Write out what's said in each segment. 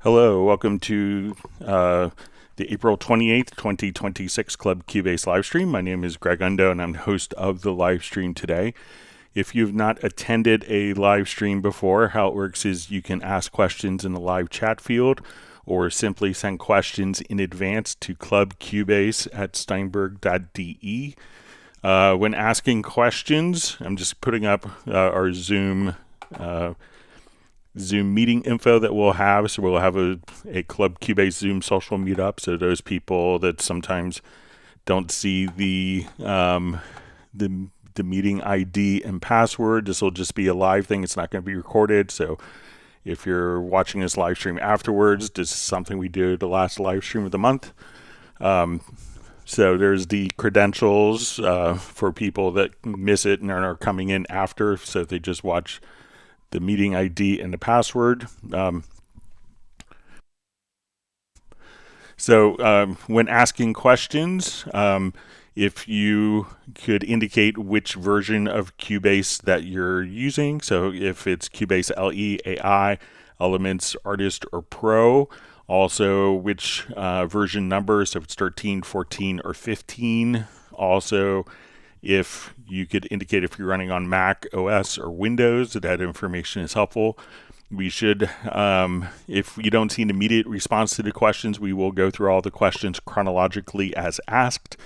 Hello, welcome to the April 28th, 2026 Club Cubase livestream. My name is Greg Undo, and I'm the host of the livestream today. If you've not attended a live stream before, how it works is you can ask questions in the live chat field or simply send questions in advance to clubcubase@steinberg.de. When asking questions, I'm just putting up our Zoom meeting info that we'll have. So we'll have a Club Cubase Zoom social meetup. So those people that sometimes don't see the meeting ID and password, this will just be a live thing. It's not going to be recorded. So if you're watching this live stream afterwards, this is something we do the last live stream of the month. So there's the credentials for people that miss it and are coming in after. So if they just watch the meeting ID and the password. When asking questions, if you could indicate which version of Cubase that you're using, so if it's Cubase LE, AI, Elements, Artist, or Pro, also which version number, so if it's 13, 14, or 15, also if you could indicate if you're running on Mac OS or Windows, that information is helpful. We should, if you don't see an immediate response to the questions, we will go through all the questions chronologically as asked.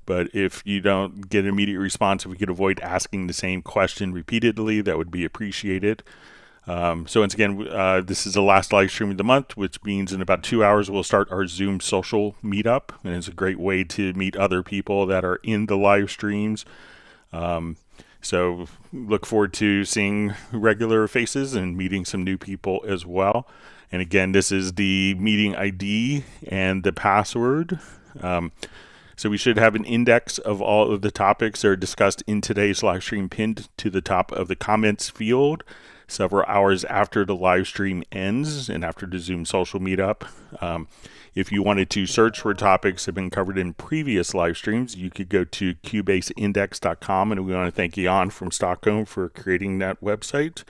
But if you don't get an immediate response, if we could avoid asking the same question repeatedly, that would be appreciated. So once again, this is the last live stream of the month, which means in about 2 hours we'll start our Zoom social meetup, and it's a great way to meet other people that are in the live streams. So look forward to seeing regular faces and meeting some new people as well. And again, this is the meeting ID and the password. So we should have an index of all of the topics that are discussed in today's live stream pinned to the top of the comments field several hours after the live stream ends and after the Zoom social meetup. If you wanted to search for topics that have been covered in previous live streams, you could go to cubaseindex.com, and we want to thank Jan from Stockholm for creating that website.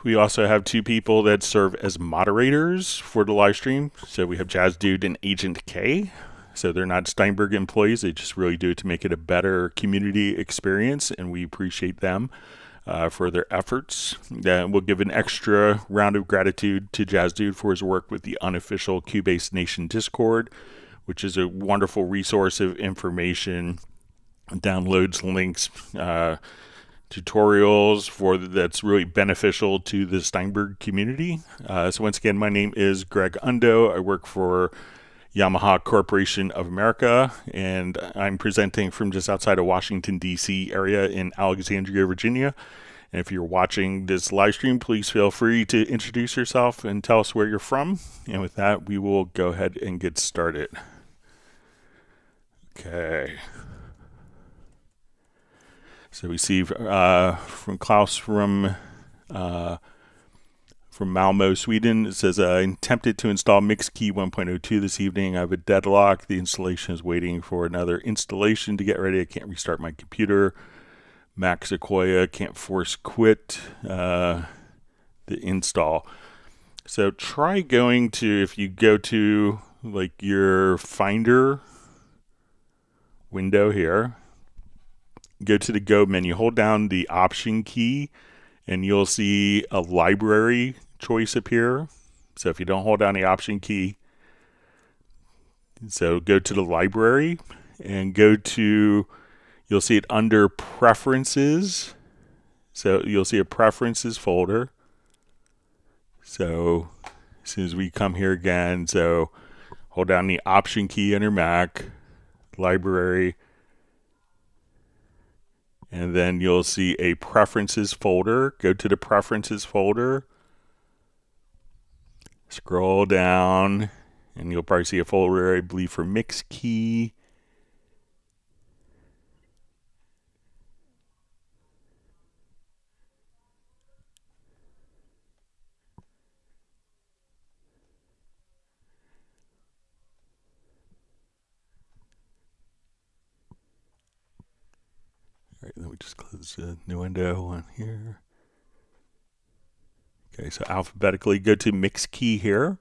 We also have two people that serve as moderators for the live stream. So we have Jazz Dude and Agent K. So they're not Steinberg employees. They just really do it to make it a better community experience, and we appreciate them for their efforts. We'll give an extra round of gratitude to Jazz Dude for his work with the unofficial Cubase Nation Discord, which is a wonderful resource of information, downloads, links, tutorials that's really beneficial to the Steinberg community. So once again, my name is Greg Undo. I work for Yamaha Corporation of America, and I'm presenting from just outside of Washington, D.C. area in Alexandria, Virginia. And if you're watching this live stream, please feel free to introduce yourself and tell us where you're from. And with that, we will go ahead and get started. Okay. So we see from Klaus from Malmo, Sweden. It says, I'm tempted to install Mixkey 1.02 this evening. I have a deadlock. The installation is waiting for another installation to get ready. I can't restart my computer. Mac Sequoia can't force quit the install. So try going to, if you go to like your Finder window here, go to the Go menu, hold down the Option key, and you'll see a library choice appear. So if you don't hold down the Option key, so go to the library and you'll see it under Preferences. So you'll see a Preferences folder. So as soon as we come here again, so hold down the Option key under Mac, Library, and then you'll see a Preferences folder. Go to the Preferences folder. Scroll down, and you'll probably see a folder, I believe, for Mixkey. All right, let me just close the new window on here. Okay, so alphabetically go to mix key here.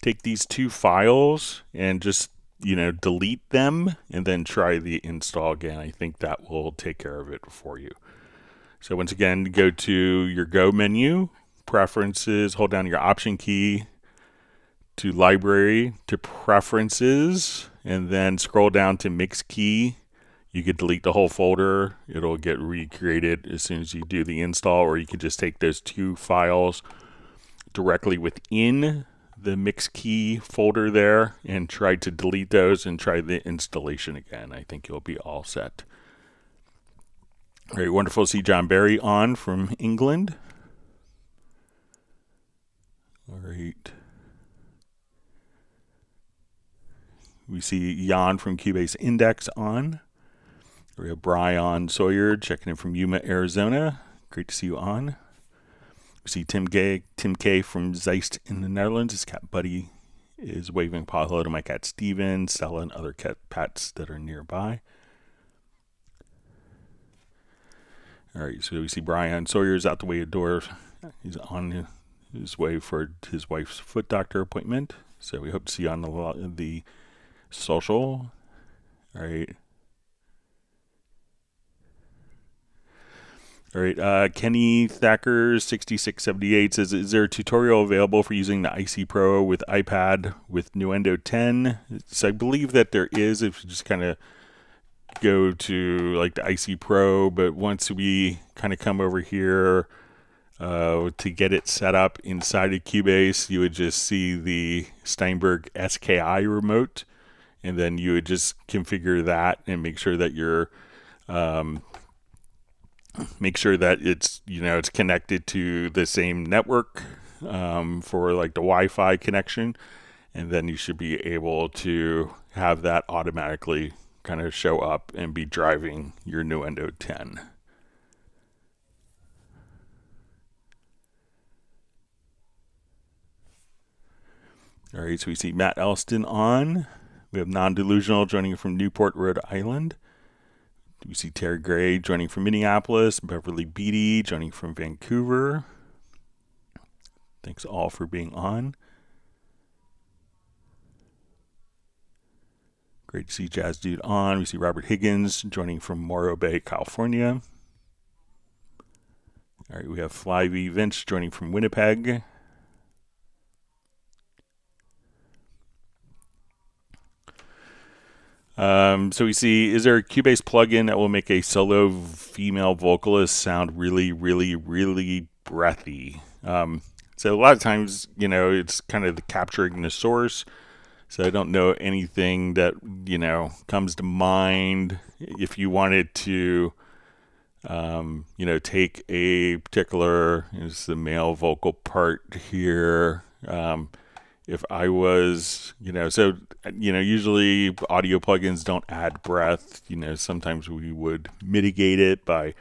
Take these two files and just, delete them and then try the install again. I think that will take care of it for you. So once again, go to your Go menu, Preferences, hold down your Option key, to Library, to Preferences, and then scroll down to Mix Key. You could delete the whole folder. It'll get recreated as soon as you do the install, or you could just take those two files directly within the Mix Key folder there and try to delete those and try the installation again. I think you'll be all set. Very wonderful to see John Barry on from England. All right. We see Jan from Cubase Index on. We have Brian Sawyer checking in from Yuma, Arizona. Great to see you on. We see Tim K from Zeist in the Netherlands. His cat Buddy is waving paw hello to my cat Steven, Stella, and other pets that are nearby. All right, so we see Brian Sawyer's out the way of the door. He's on his way for his wife's foot doctor appointment. So we hope to see you on the social. All right. All right, Kenny Thacker 6678 says, is there a tutorial available for using the IC Pro with iPad with Nuendo 10? So I believe that there is, if you just kind of go to like the IC Pro, but once we kind of come over here to get it set up inside of Cubase, you would just see the Steinberg SKI remote, and then you would just configure that and make sure that you're it's it's connected to the same network for like the Wi-Fi connection, and then you should be able to have that automatically kind of show up and be driving your Nuendo 10. All right, so we see Matt Elston on. We have Non-Delusional joining from Newport, Rhode Island. We see Terry Gray joining from Minneapolis, Beverly Beatty joining from Vancouver. Thanks all for being on. Great to see Jazz Dude on. We see Robert Higgins joining from Morro Bay, California. All right, we have Fly V Vince joining from Winnipeg. So we see, is there a Cubase plugin that will make a solo female vocalist sound really, really, really breathy? So a lot of times, it's kind of the capturing the source. So I don't know anything that, comes to mind. If you wanted to, take a particular, is the male vocal part here. If I was, usually audio plugins don't add breath. Sometimes we would mitigate it by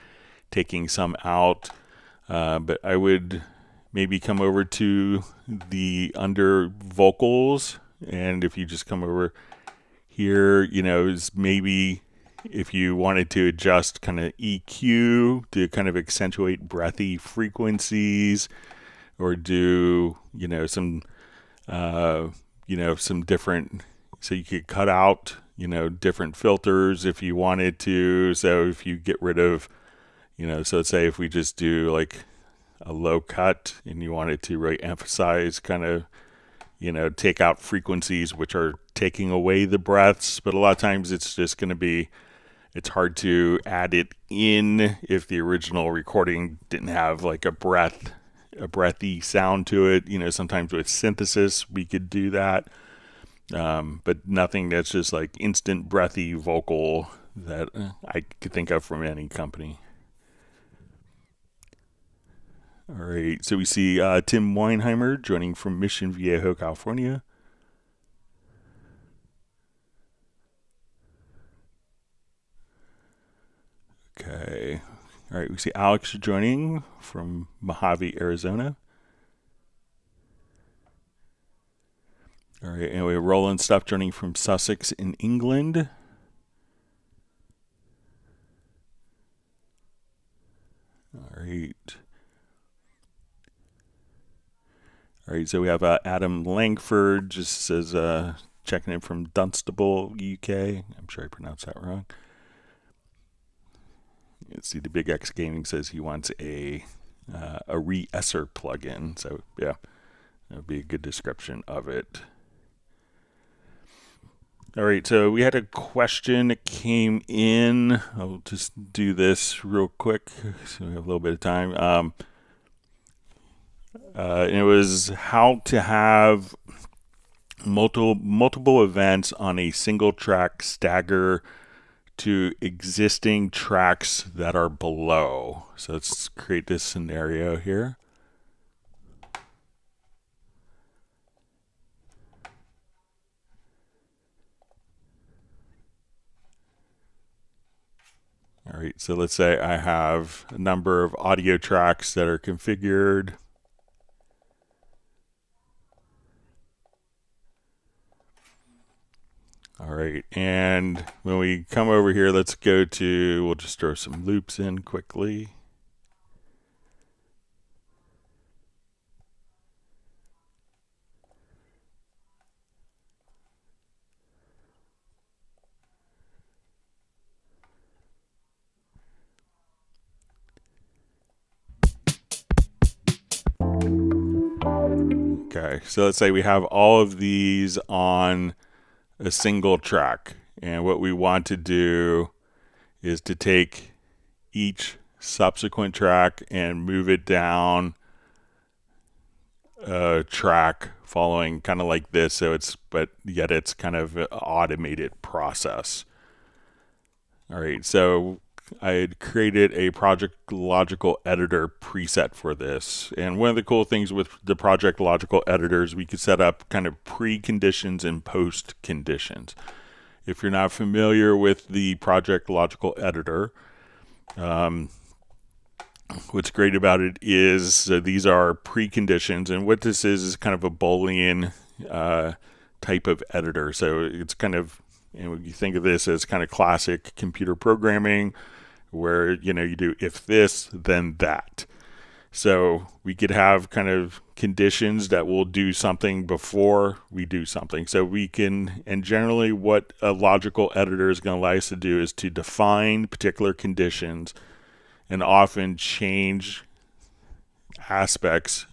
taking some out. But I would maybe come over to the under vocals. And if you just come over here, is maybe if you wanted to adjust kind of EQ to kind of accentuate breathy frequencies, or do, some different, so you could cut out, different filters if you wanted to. So if you get rid of, so let's say if we just do like a low cut and you wanted to really emphasize kind of, take out frequencies which are taking away the breaths, but a lot of times it's just going to be, it's hard to add it in if the original recording didn't have like a breathy sound to it. Sometimes with synthesis we could do that, but nothing that's just like instant breathy vocal that I could think of from any company. All right, so we see Tim Weinheimer joining from Mission Viejo, California. Okay. All right, we see Alex joining from Mojave, Arizona. All right, and we have Roland Stuff joining from Sussex in England. All right. All right, so we have Adam Langford, just says checking in from Dunstable, UK. I'm sure I pronounced that wrong. Let's see, the Big X Gaming says he wants a re-esser plugin. So yeah, that would be a good description of it. All right, so we had a question that came in. I'll just do this real quick so we have a little bit of time. And it was how to have multiple events on a single track stagger to existing tracks that are below. So let's create this scenario here. All right, so let's say I have a number of audio tracks that are configured. All right, and when we come over here, let's go to, we'll just throw some loops in quickly. Okay, so let's say we have all of these on a single track, and what we want to do is to take each subsequent track and move it down a track following kind of like this, so but yet it's kind of an automated process. All right, so I had created a Project Logical Editor preset for this. And one of the cool things with the Project Logical Editors, we could set up kind of pre-conditions and post-conditions. If you're not familiar with the Project Logical Editor, what's great about it is so these are preconditions, and what this is kind of a Boolean type of editor. So it's kind of, and when you think of this as kind of classic computer programming, where you do if this, then that. So we could have kind of conditions that will do something before we do something. So we can, and generally what a logical editor is going to allow us to do is to define particular conditions and often change aspects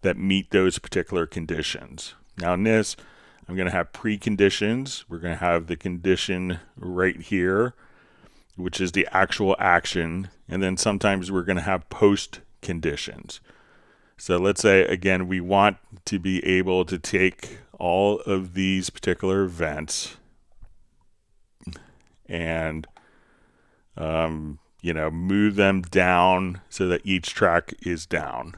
that meet those particular conditions. Now in this, I'm going to have preconditions. We're going to have the condition right here, which is the actual action. And then sometimes we're going to have post conditions. So let's say, again, we want to be able to take all of these particular events and, move them down so that each track is down.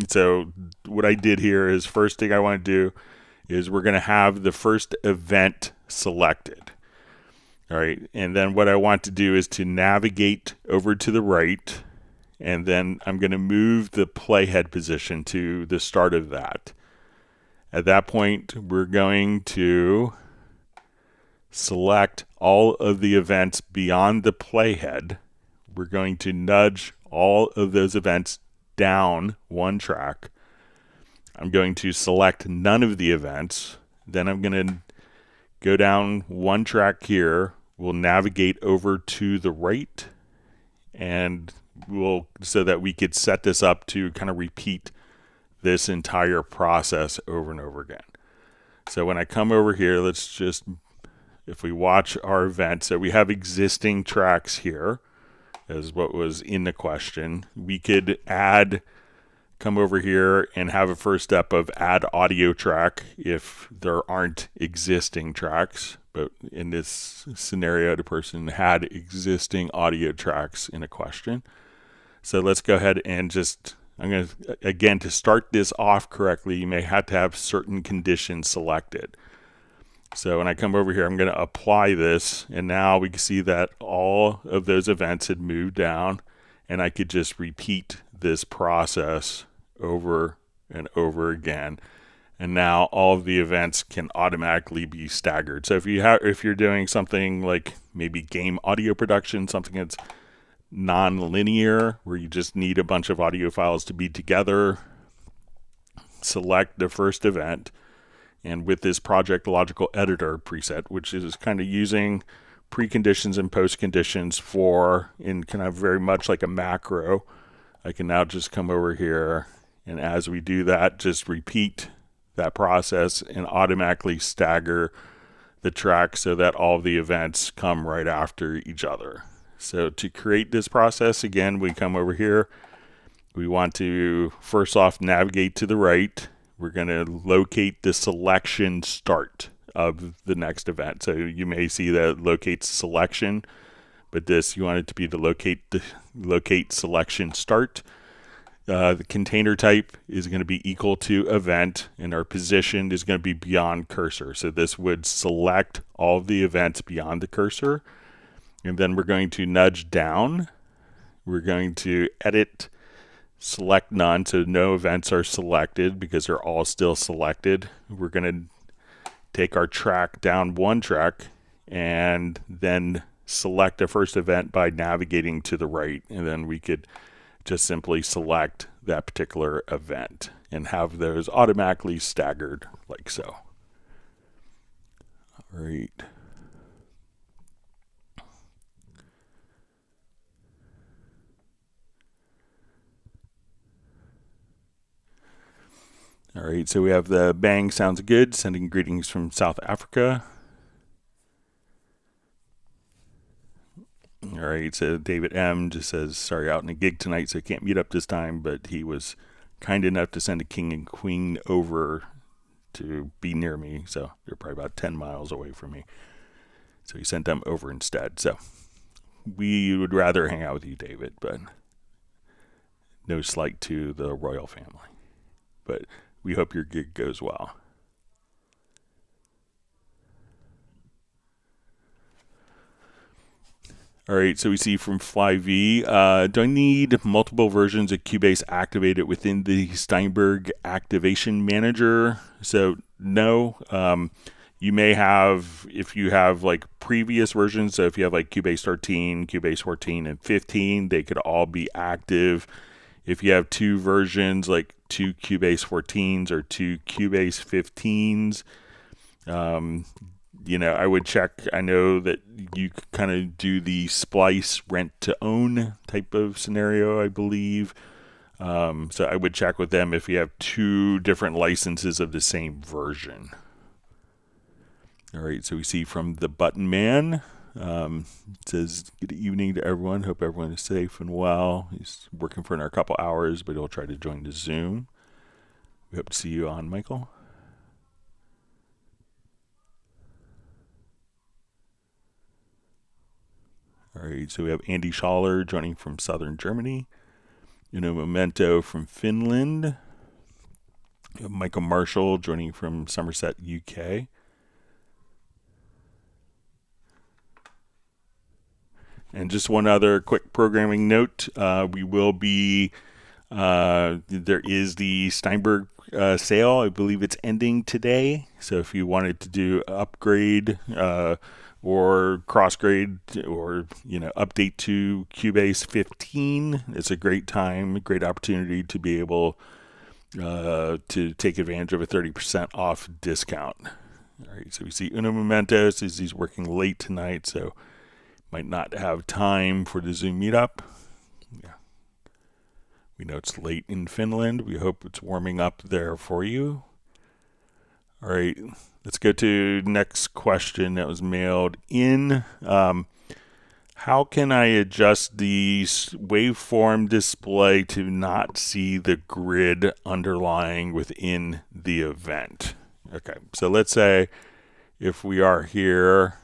So what I did here is, first thing I want to do is we're going to have the first event selected. All right, and then what I want to do is to navigate over to the right, and then I'm going to move the playhead position to the start of that. At that point, we're going to select all of the events beyond the playhead. We're going to nudge all of those events down one track. I'm going to select none of the events. Then I'm going to go down one track here. We'll navigate over to the right, and so that we could set this up to kind of repeat this entire process over and over again. So when I come over here, if we watch our event, so we have existing tracks here as what was in the question. We could come over here and have a first step of add audio track if there aren't existing tracks. But in this scenario, the person had existing audio tracks in a question. So let's go ahead and I'm going to, again, to start this off correctly, you may have to have certain conditions selected. So when I come over here, I'm going to apply this, and now we can see that all of those events had moved down, and I could just repeat this process over and over again. And now all of the events can automatically be staggered. So if you're doing something like maybe game audio production, something that's non-linear, where you just need a bunch of audio files to be together, select the first event, and with this project logical editor preset, which is kind of using preconditions and postconditions for, in kind of very much like a macro, I can now just come over here, and as we do that, just repeat that process and automatically stagger the track so that all of the events come right after each other. So to create this process, again, we come over here. We want to first off navigate to the right. We're going to locate the selection start of the next event. So you may see that it locates selection, but this, you want it to be the locate selection start. The container type is going to be equal to event, and our position is going to be beyond cursor. So this would select all of the events beyond the cursor. And then we're going to nudge down. We're going to edit, select none, so no events are selected because they're all still selected. We're going to take our track down one track and then select the first event by navigating to the right. And then we could just simply select that particular event and have those automatically staggered like so. All right. All right, so we have the bang sounds good, sending greetings from South Africa. All right, so David M just says, sorry, out in a gig tonight, so can't meet up this time, but he was kind enough to send a king and queen over to be near me, so they're probably about 10 miles away from me. So he sent them over instead. So we would rather hang out with you, David, but no slight to the royal family. But we hope your gig goes well. All right, so we see from FlyV, do I need multiple versions of Cubase activated within the Steinberg activation manager? So no, you may have, if you have like previous versions, so if you have like Cubase 13, Cubase 14, and 15, they could all be active. If you have two versions, like two Cubase 14s or two Cubase 15s, you know, I would check. I know that you kind of do the splice rent to own type of scenario, I believe. So I would check with them if you have two different licenses of the same version. All right, so we see from the Button Man, it says, good evening to everyone. Hope everyone is safe and well. He's working for another couple hours, but he'll try to join the Zoom. We hope to see you on, Michael. All right, so we have Andy Schaller joining from Southern Germany. Uno Memento from Finland. We have Michael Marshall joining from Somerset, UK. And just one other quick programming note. We will be, there is the Steinberg sale. I believe it's ending today. So if you wanted to do upgrade or cross-grade or, you know, update to Cubase 15, it's a great time, a great opportunity to be able to take advantage of a 30% off discount. All right, so we see Uno Memento says he's working late tonight, so might not have time for the Zoom meetup. Yeah. We know it's late in Finland. We hope it's warming up there for you. All right, let's go to next question that was mailed in. How can I adjust the waveform display to not see the grid underlying within the event? Okay, so let's say if we are here,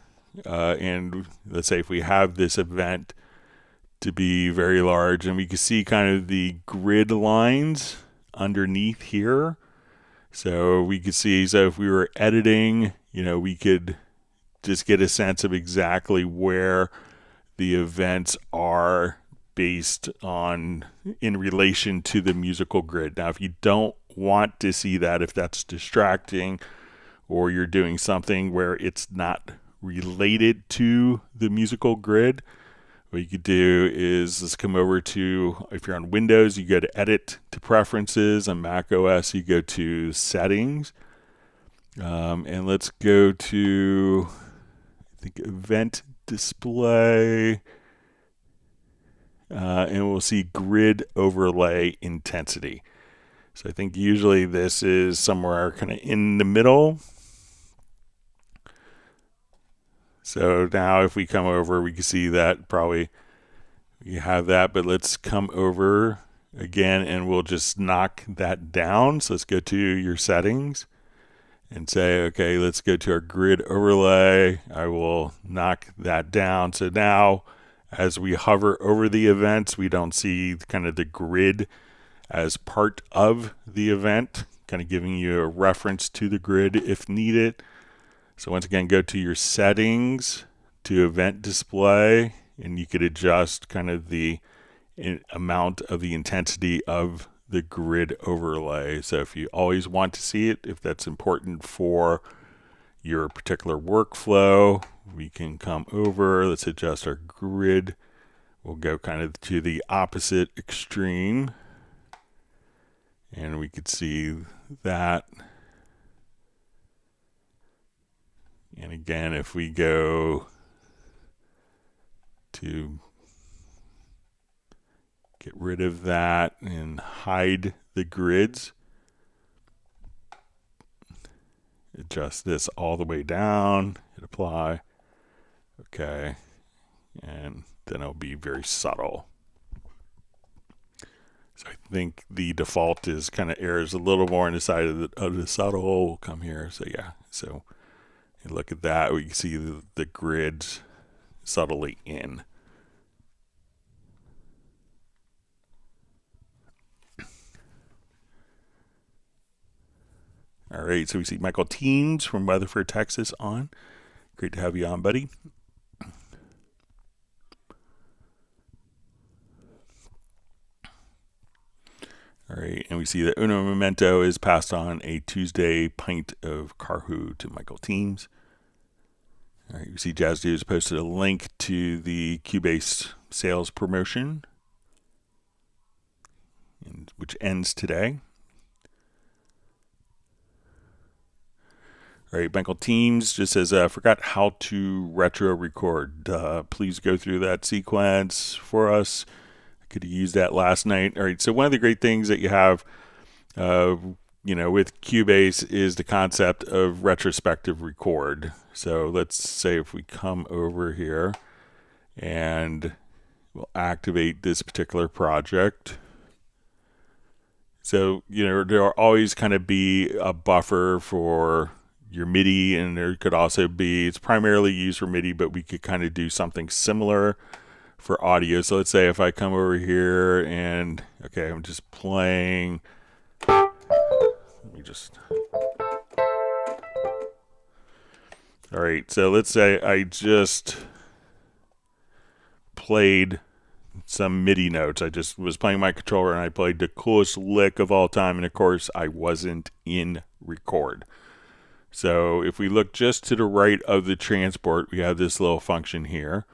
and let's say if we have this event to be very large, and we can see kind of the grid lines underneath here. So we could see, so if we were editing, you know, we could just get a sense of exactly where the events are based on in relation to the musical grid. Now, if you don't want to see that, if that's distracting, or you're doing something where it's not related to the musical grid, what you could do is let's come over to, if you're on Windows, you go to Edit to Preferences. On Mac OS, you go to Settings. And let's go to, I think, Event Display. And we'll see Grid Overlay Intensity. So I think usually this is somewhere kind of in the middle. So now if we come over, we can see that probably you have that, but let's come over again and we'll just knock that down. So let's go to your settings and say, okay, let's go to our grid overlay. I will knock that down. So now as we hover over the events, we don't see kind of the grid as part of the event, kind of giving you a reference to the grid if needed. So once again, go to your settings, to event display, and you could adjust kind of the amount of the intensity of the grid overlay. So if you always want to see it, if that's important for your particular workflow, we can come over, let's adjust our grid. We'll go kind of to the opposite extreme, and we could see that. And again, if we go to get rid of that and hide the grids, adjust this all the way down, hit apply, okay, and then it'll be very subtle. So I think the default is kind of errs a little more on the side of the subtle. We'll come here, so yeah, so and look at that, we can see the grids subtly in. All right, so we see Michael Teams from Weatherford, Texas on. Great to have you on, buddy. All right, and we see that Uno Memento is passed on a Tuesday pint of Carhu to Michael Teams. All right, you see Jazz Dudes posted a link to the Cubase sales promotion, which ends today. All right, Michael Teams just says, forgot how to retro record. Please go through that sequence for us. I could have used that last night. All right, so one of the great things that you have with Cubase is the concept of retrospective record. So let's say if we come over here and we'll activate this particular project. So, there'll always kind of be a buffer for your MIDI, and there could also be, it's primarily used for MIDI, but we could kind of do something similar for audio. So let's say if I come over here and, okay, I'm just playing. All right, so let's say I just played some MIDI notes. I just was playing my controller and I played the coolest lick of all time, and of course I wasn't in record. So if we look just to the right of the transport, we have this little function here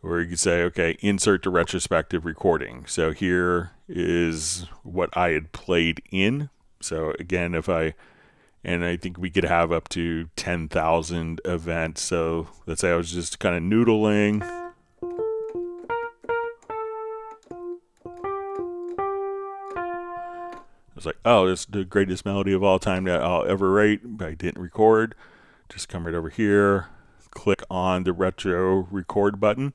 where you can say, okay, insert the retrospective recording. So here is what I had played in. So again, and I think we could have up to 10,000 events. So let's say I was just kind of noodling. I was like, oh, this is the greatest melody of all time that I'll ever write, but I didn't record. Just come right over here, click on the retro record button.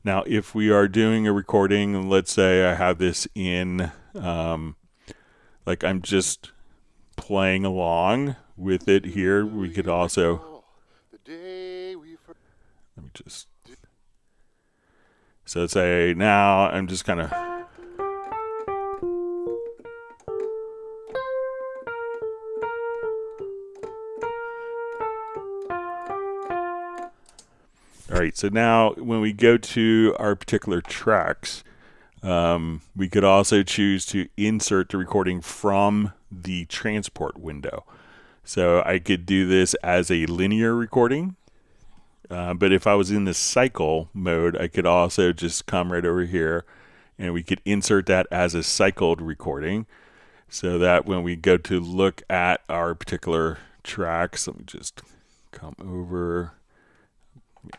Now, if we are doing a recording, let's say I have this in, like I'm just playing along with it here, we could also, let me just, so let's say now I'm just kind of, all right, so now when we go to our particular tracks, we could also choose to insert the recording from the transport window. So I could do this as a linear recording, But if I was in the cycle mode, I could also just come right over here and we could insert that as a cycled recording so that when we go to look at our particular tracks, let me just come over,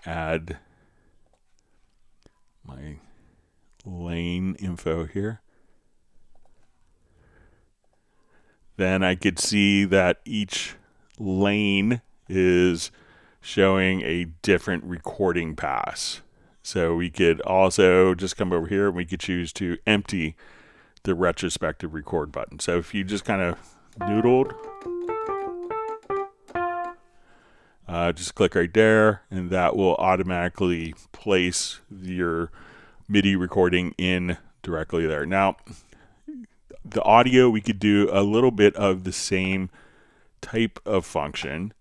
add my lane info here. Then I could see that each lane is showing a different recording pass. So we could also just come over here and we could choose to empty the retrospective record button. So if you just kind of noodled, just click right there and that will automatically place your MIDI recording in directly there. Now, the audio, we could do a little bit of the same type of function.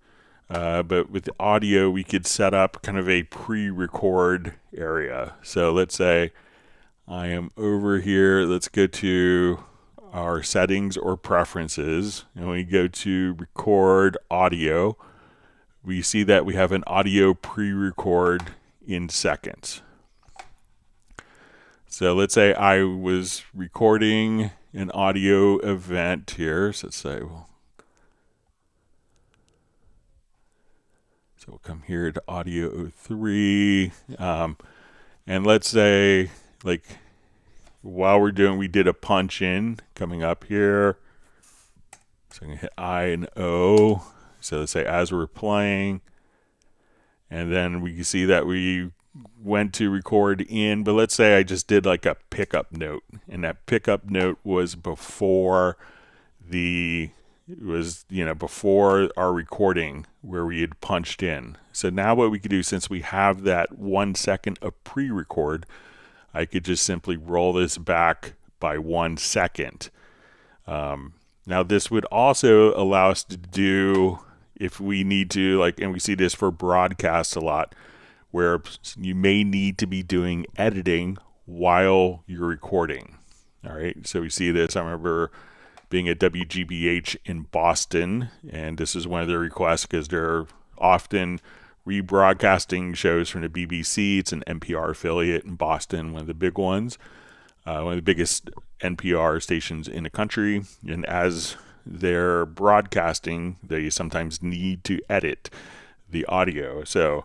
But with the audio, we could set up kind of a pre-record area. So let's say I am over here. Let's go to our settings or preferences. And we go to record audio. We see that we have an audio pre-record in seconds. So let's say I was recording an audio event here. So let's say, well, so we'll come here to audio 03, and let's say, like, while we did a punch in coming up here. So I'm gonna hit I and O. So let's say as we're playing, and then we can see that we went to record in, but let's say I just did like a pickup note, and that pickup note was before before our recording where we had punched in. So now what we could do, since we have that 1 second of pre-record, I could just simply roll this back by 1 second. Now this would also allow us to do, if we need to, like, and we see this for broadcasts a lot, where you may need to be doing editing while you're recording. All right, so we see this. I remember being at WGBH in Boston, and this is one of their requests because they're often rebroadcasting shows from the BBC. It's an NPR affiliate in Boston, one of the big ones, one of the biggest NPR stations in the country. And as they're broadcasting, they sometimes need to edit the audio. So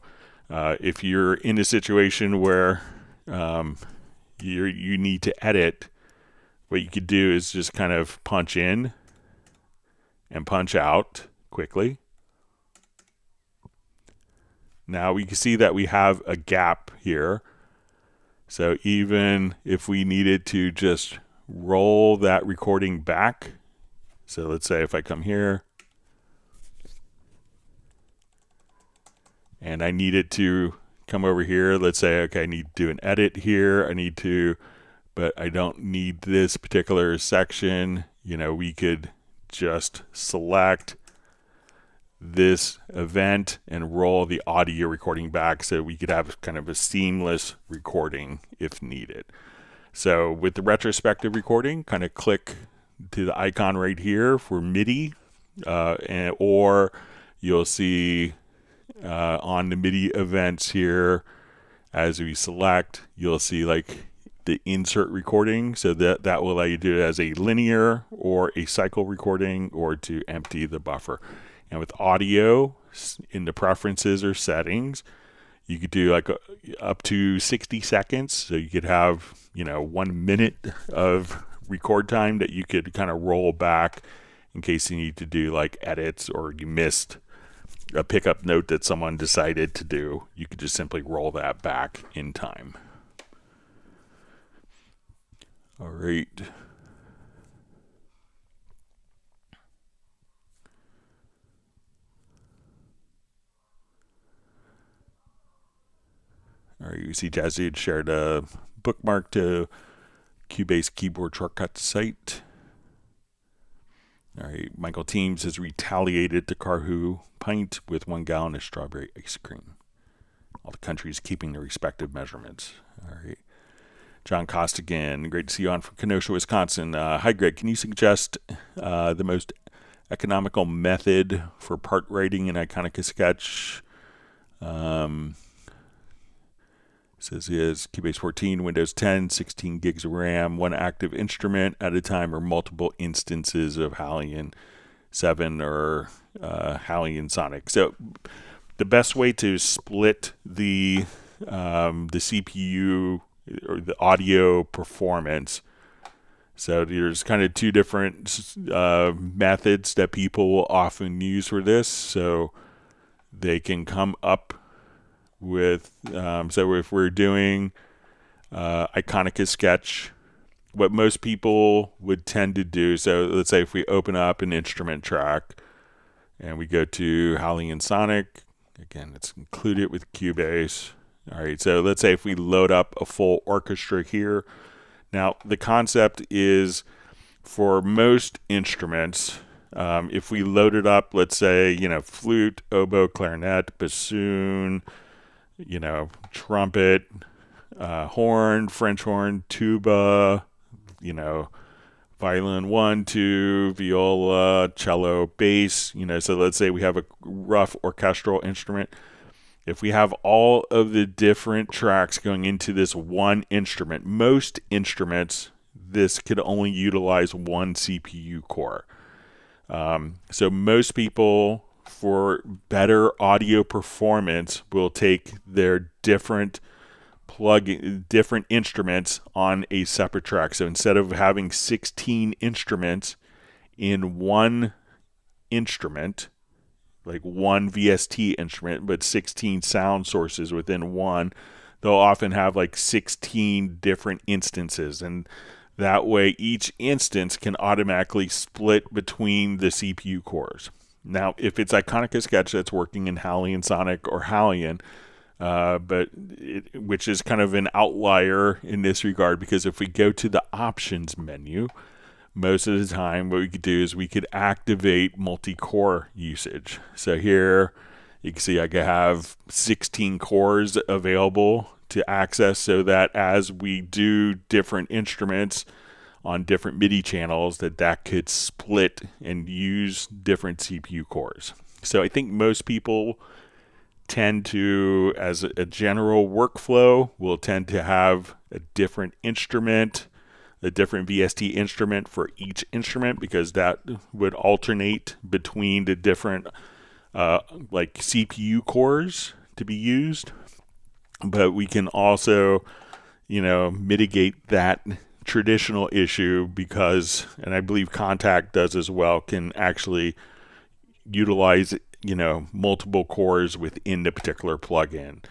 if you're in a situation where you need to edit, what you could do is just kind of punch in and punch out quickly. Now we can see that we have a gap here. So even if we needed to just roll that recording back, so let's say if I come here and I needed to come over here, let's say, okay, I need to do an edit here. But I don't need this particular section. We could just select this event and roll the audio recording back so we could have kind of a seamless recording if needed. So with the retrospective recording, kind of click to the icon right here for MIDI, or you'll see on the MIDI events here, as we select, you'll see like the insert recording, so that will allow you to do it as a linear or a cycle recording, or to empty the buffer. And with audio, in the preferences or settings, you could do like up to 60 seconds. So you could have 1 minute of record time that you could kind of roll back in case you need to do like edits, or you missed a pickup note that someone decided to do. You could just simply roll that back in time. All right. All right, you see Jazzy had shared a bookmark to Cubase keyboard shortcut site. All right, Michael Teams has retaliated to Carhu pint with 1 gallon of strawberry ice cream. All the countries keeping their respective measurements. All right. John Costigan, great to see you on from Kenosha, Wisconsin. Hi, Greg. Can you suggest the most economical method for part writing in Iconica Sketch? Says he has Cubase 14, Windows 10, 16 gigs of RAM, one active instrument at a time, or multiple instances of Hallian 7 or Hallian Sonic. So the best way to split the CPU or the audio performance. So there's kind of two different methods that people will often use for this. So they can come up with, so if we're doing Iconica Sketch, what most people would tend to do, so let's say if we open up an instrument track and we go to Hallian Sonic, again, it's included with Cubase. All right, so let's say if we load up a full orchestra here. Now, the concept is for most instruments, if we load it up, let's say, flute, oboe, clarinet, bassoon, trumpet, horn, French horn, tuba, violin 1, 2, viola, cello, bass, so let's say we have a rough orchestral instrument. If we have all of the different tracks going into this one instrument, most instruments, this could only utilize one CPU core. So most people, for better audio performance, will take their different instruments on a separate track. So instead of having 16 instruments in one instrument, like one VST instrument, but 16 sound sources within one, they'll often have like 16 different instances. And that way each instance can automatically split between the CPU cores. Now, if it's Iconica Sketch that's working in Hallian Sonic or Hallian, which is kind of an outlier in this regard, because if we go to the options menu, most of the time what we could do is we could activate multi-core usage. So here you can see I could have 16 cores available to access, so that as we do different instruments on different MIDI channels, that could split and use different CPU cores. So I think most people tend to, as a general workflow, will tend to have a different instrument, a different VST instrument for each instrument, because that would alternate between the different like CPU cores to be used. But we can also, mitigate that traditional issue because, and I believe Contact does as well, can actually utilize, multiple cores within the particular plugin.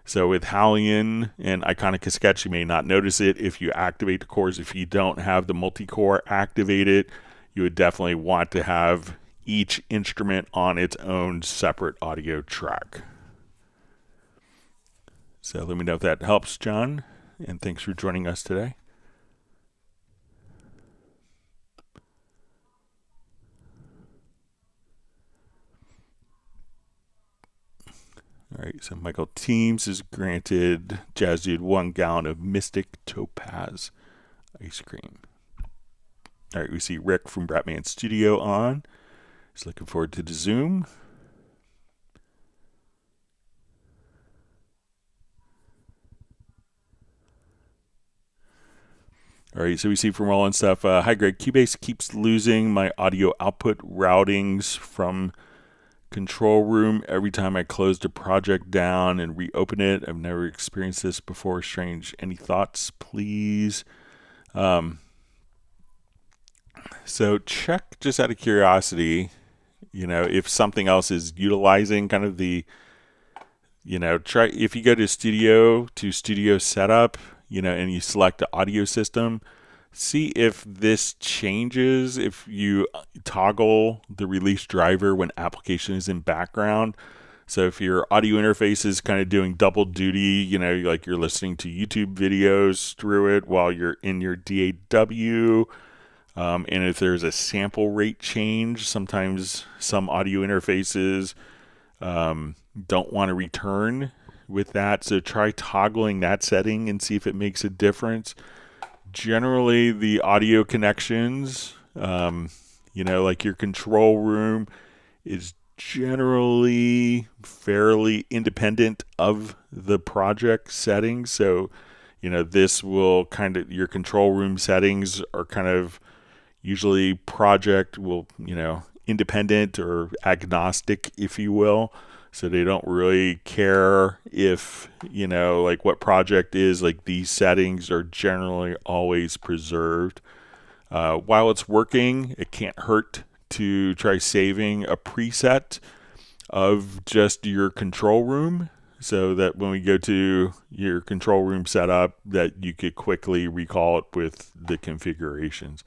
So with Hallian and Iconica Sketch, you may not notice it if you activate the cores. If you don't have the multi-core activated, you would definitely want to have each instrument on its own separate audio track. So let me know if that helps, John, and thanks for joining us today. All right, so Michael Teams is granted Jazz Dude 1 gallon of Mystic Topaz ice cream. All right, we see Rick from Bratman Studio on. He's looking forward to the Zoom. All right, so we see from Roland stuff. Hi, Greg. Cubase keeps losing my audio output routings from control room every time I close the project down and reopen it. I've never experienced this before. Strange. Any thoughts, please? So check, just out of curiosity, if something else is utilizing kind of the, try, if you go to studio setup, and you select the audio system, see if this changes, if you toggle the release driver when application is in background. So if your audio interface is kind of doing double duty, like you're listening to YouTube videos through it while you're in your DAW, and if there's a sample rate change, sometimes some audio interfaces don't want to return with that. So try toggling that setting and see if it makes a difference. Generally, the audio connections, like your control room, is generally fairly independent of the project settings. So, this will your control room settings are kind of usually project will, independent or agnostic, if you will. So they don't really care if, like what project is, like these settings are generally always preserved. While it's working, it can't hurt to try saving a preset of just your control room so that when we go to your control room setup that you could quickly recall it with the configurations.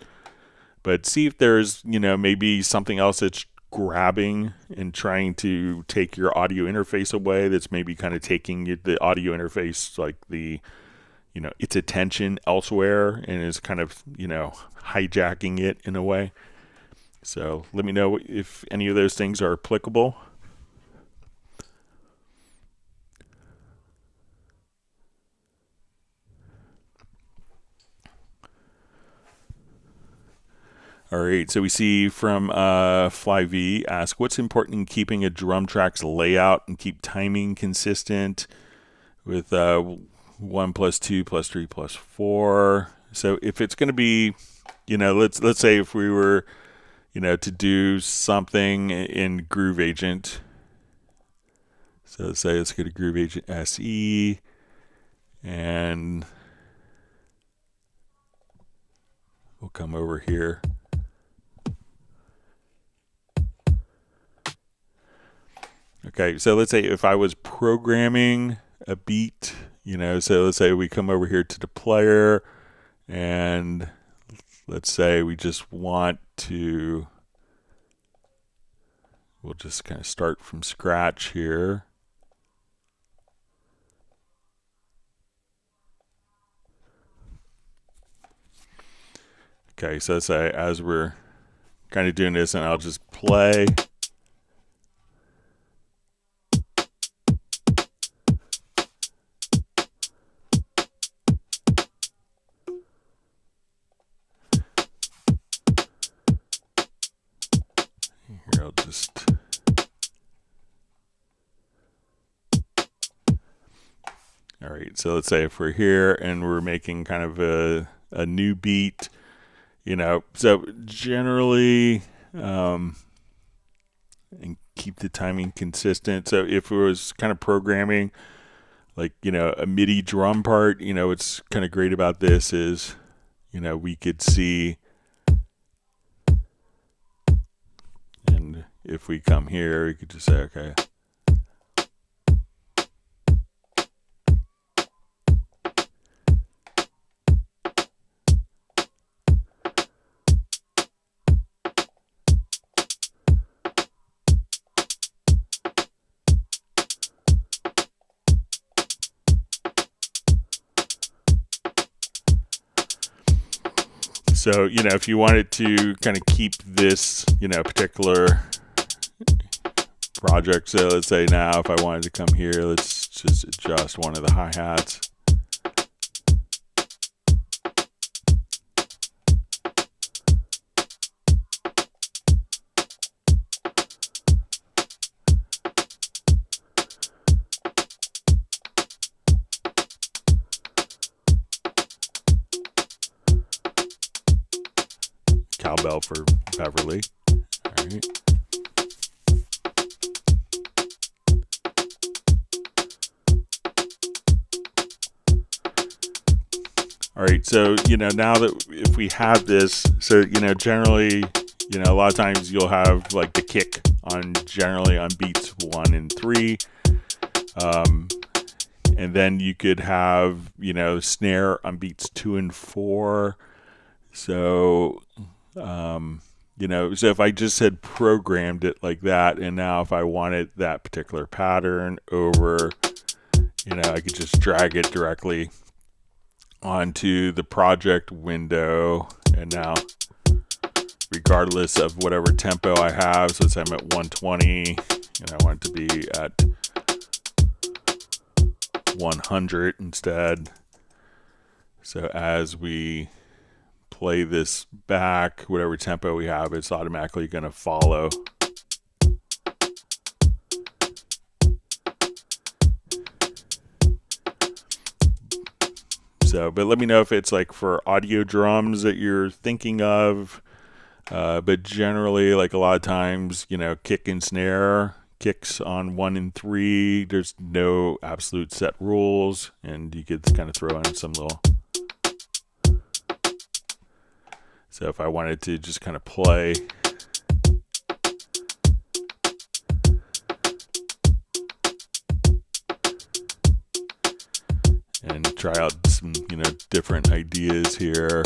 But see if there's, maybe something else that's grabbing and trying to take your audio interface away, that's maybe kind of taking the audio interface, like its attention elsewhere, and is kind of, hijacking it in a way. So let me know if any of those things are applicable. All right, so we see from FlyV ask, what's important in keeping a drum track's layout and keep timing consistent with 1 plus 2 plus 3 plus 4? So if it's going to be, let's say if we were, to do something in Groove Agent. So let's go to Groove Agent SE, and we'll come over here. Okay, so let's say if I was programming a beat, so let's say we come over here to the player, and let's say we just want to, we'll just kind of start from scratch here. Okay, so let's say as we're kind of doing this, and I'll just play. Here, I'll just... All right, so let's say if we're here and we're making kind of a new beat, so generally, and keep the timing consistent. So if it was kind of programming, like, a MIDI drum part, what's kind of great about this is, we could see, and if we come here, we could just say, okay. So, if you wanted to kind of keep this, particular project, so let's say now if I wanted to come here, let's just adjust one of the hi-hats. Cowbell for Beverly. All right. All right, so, now that if we have this, so, generally, a lot of times you'll have like the kick generally on beats 1 and 3. And then you could have, snare on beats 2 and 4. So, so if I just had programmed it like that, and now if I wanted that particular pattern over, I could just drag it directly onto the project window, and now regardless of whatever tempo I have, so let's say I'm at 120 and I want it to be at 100 instead. So as we play this back, whatever tempo we have, it's automatically going to follow. So, but let me know if it's like for audio drums that you're thinking of. But generally, like a lot of times, you know, kick and snare, kicks on 1 and 3, there's no absolute set rules, and you could kind of throw in some little. So if I wanted to just kind of play. And try out some, you know, different ideas here.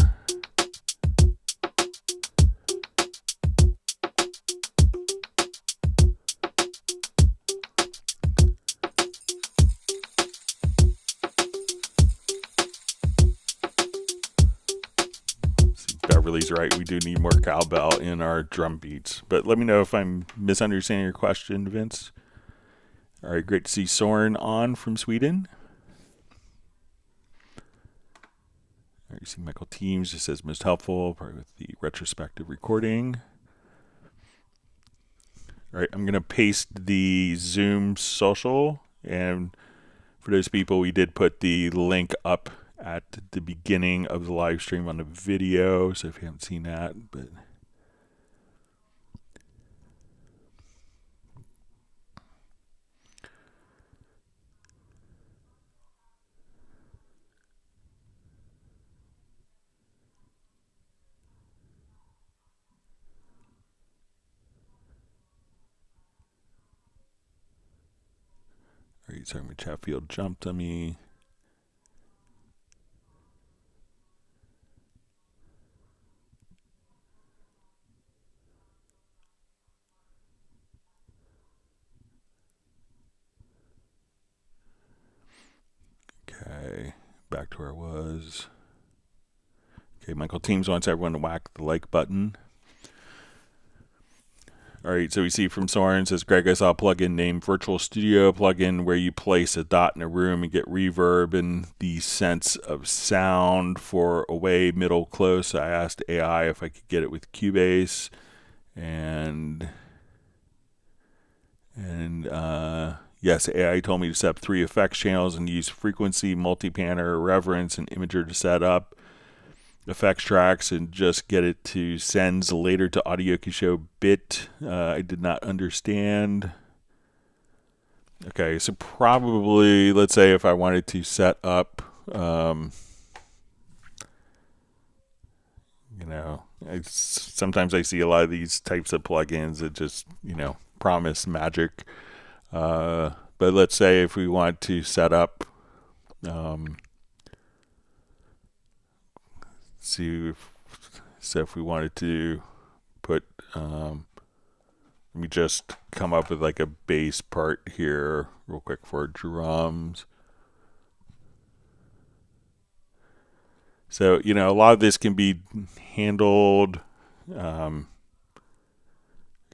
Beverly's right, we do need more cowbell in our drum beats. But let me know if I'm misunderstanding your question, Vince. All right, great to see Soren on from Sweden. All right, you see Michael Teams just says most helpful, probably with the retrospective recording. All right, I'm going to paste the Zoom social, and for those people, we did put the link up at the beginning of the live stream on the video, so if you haven't seen that, but all right, sorry, my chat field jumped on me. Okay, back to where I was. Okay, Michael Teams wants everyone to whack the like button. All right, so we see from Soren says, Greg, I saw a plugin named Virtual Studio plugin where you place a dot in a room and get reverb and the sense of sound for away, middle, close. I asked AI if I could get it with Cubase, and yes, AI told me to set up 3 effects channels and use frequency, multi-panner, reference, and imager to set up effects tracks and just get it to sends later to audio can show bit. I did not understand. Okay, so probably, let's say if I wanted to set up, you know, sometimes I see a lot of these types of plugins that just, you know, promise magic. But let's say if we want to set up, so if we wanted to put, let me just come up with like a bass part here real quick for drums. So, you know, a lot of this can be handled.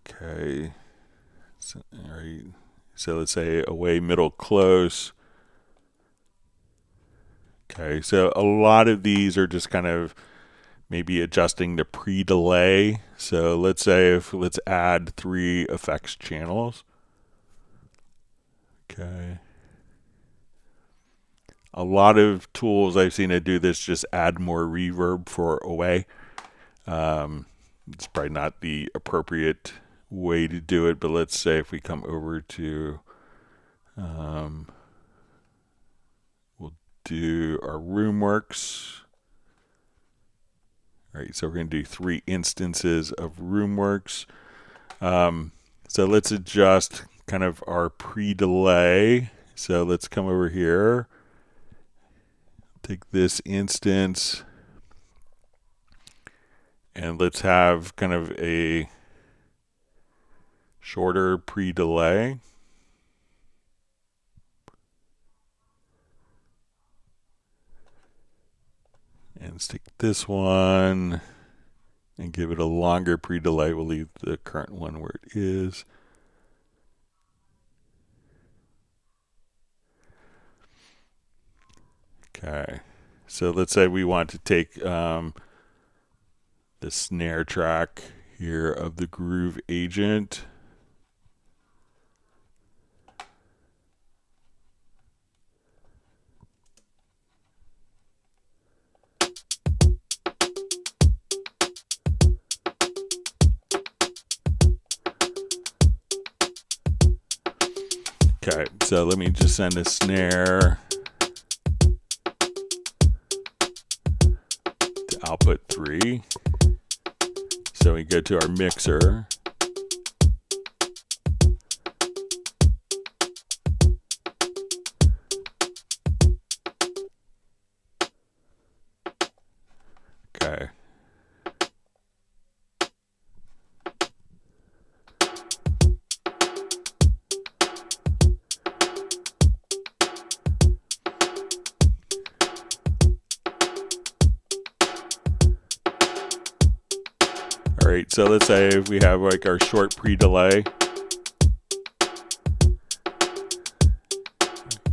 Okay. So, all right. So let's say away, middle, close. Okay, so a lot of these are just kind of maybe adjusting the pre-delay. So let's say let's add 3 effects channels. Okay. A lot of tools I've seen that do this just add more reverb for away. It's probably not the appropriate way to do it, but let's say if we come over to, we'll do our RoomWorks. All right, so we're going to do 3 instances of RoomWorks. So let's adjust kind of our pre-delay. So let's come over here, take this instance, and let's have kind of a shorter pre-delay. And let's take this one and give it a longer pre-delay. We'll leave the current one where it is. Okay, so let's say we want to take the snare track here of the Groove Agent. Okay, so let me just send a snare to output 3. So we go to our mixer. Okay. All right, so let's say we have like our short pre-delay.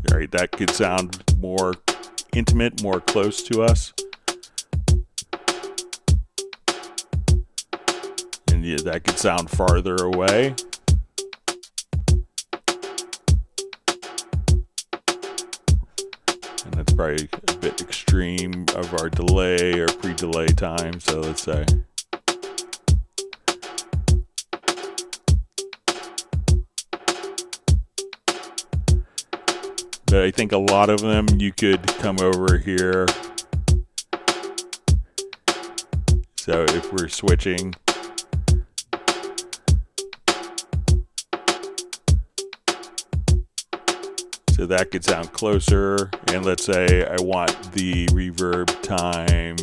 All right, that could sound more intimate, more close to us. And yeah, that could sound farther away. And that's probably a bit extreme of our delay or pre-delay time, so let's say. But I think a lot of them you could come over here. So if we're switching, so that could sound closer. And let's say I want the reverb time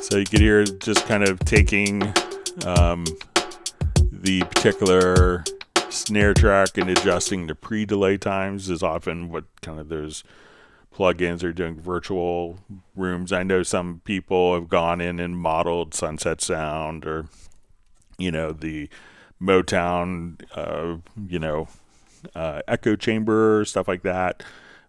so you could hear just kind of taking the particular snare track and adjusting the pre-delay times is often what kind of those plugins are doing. Virtual rooms. I know some people have gone in and modeled Sunset Sound or, the Motown, echo chamber, stuff like that.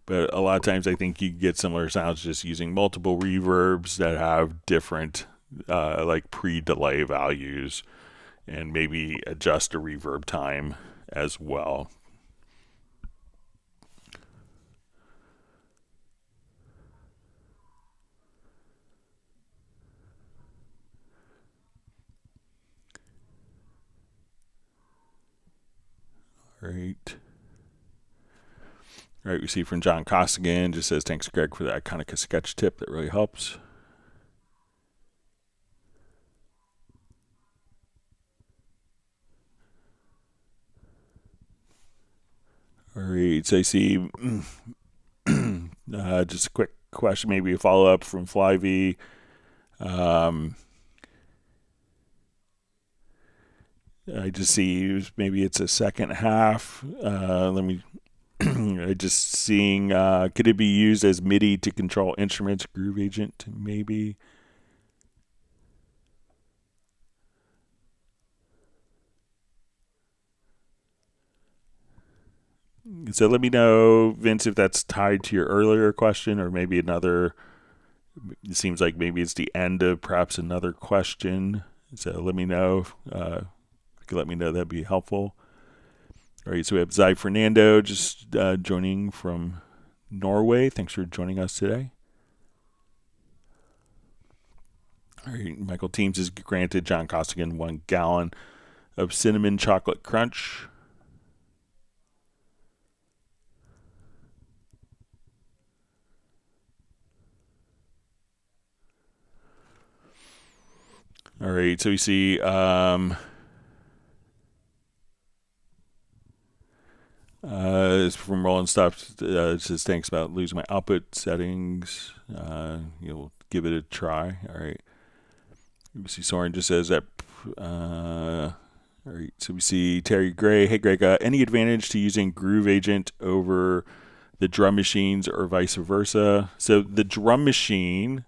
But a lot of times I think you get similar sounds just using multiple reverbs that have different like pre-delay values, and maybe adjust a reverb time as well. All right. All right, we see from John Costigan, just says, thanks, Greg, for that iconic sketch tip. That really helps. All right, so I see just a quick question, maybe a follow-up from Flyvy. I just see maybe it's a second half. Let me... just seeing, could it be used as MIDI to control instruments? Groove Agent, maybe. So let me know, Vince, if that's tied to your earlier question or maybe another. It seems like maybe it's the end of perhaps another question. So let me know. If you could let me know, that'd be helpful. All right, so we have Zai Fernando just joining from Norway. Thanks for joining us today. All right, Michael Teams has granted John Costigan 1 gallon of cinnamon chocolate crunch. All right, so we see it's from Rolling Stuff. It says, thanks about losing my output settings. You'll give it a try. All right. We see Soren just says that. All right. So we see Terry Gray. Hey, Greg, any advantage to using Groove Agent over the drum machines or vice versa? So the drum machine,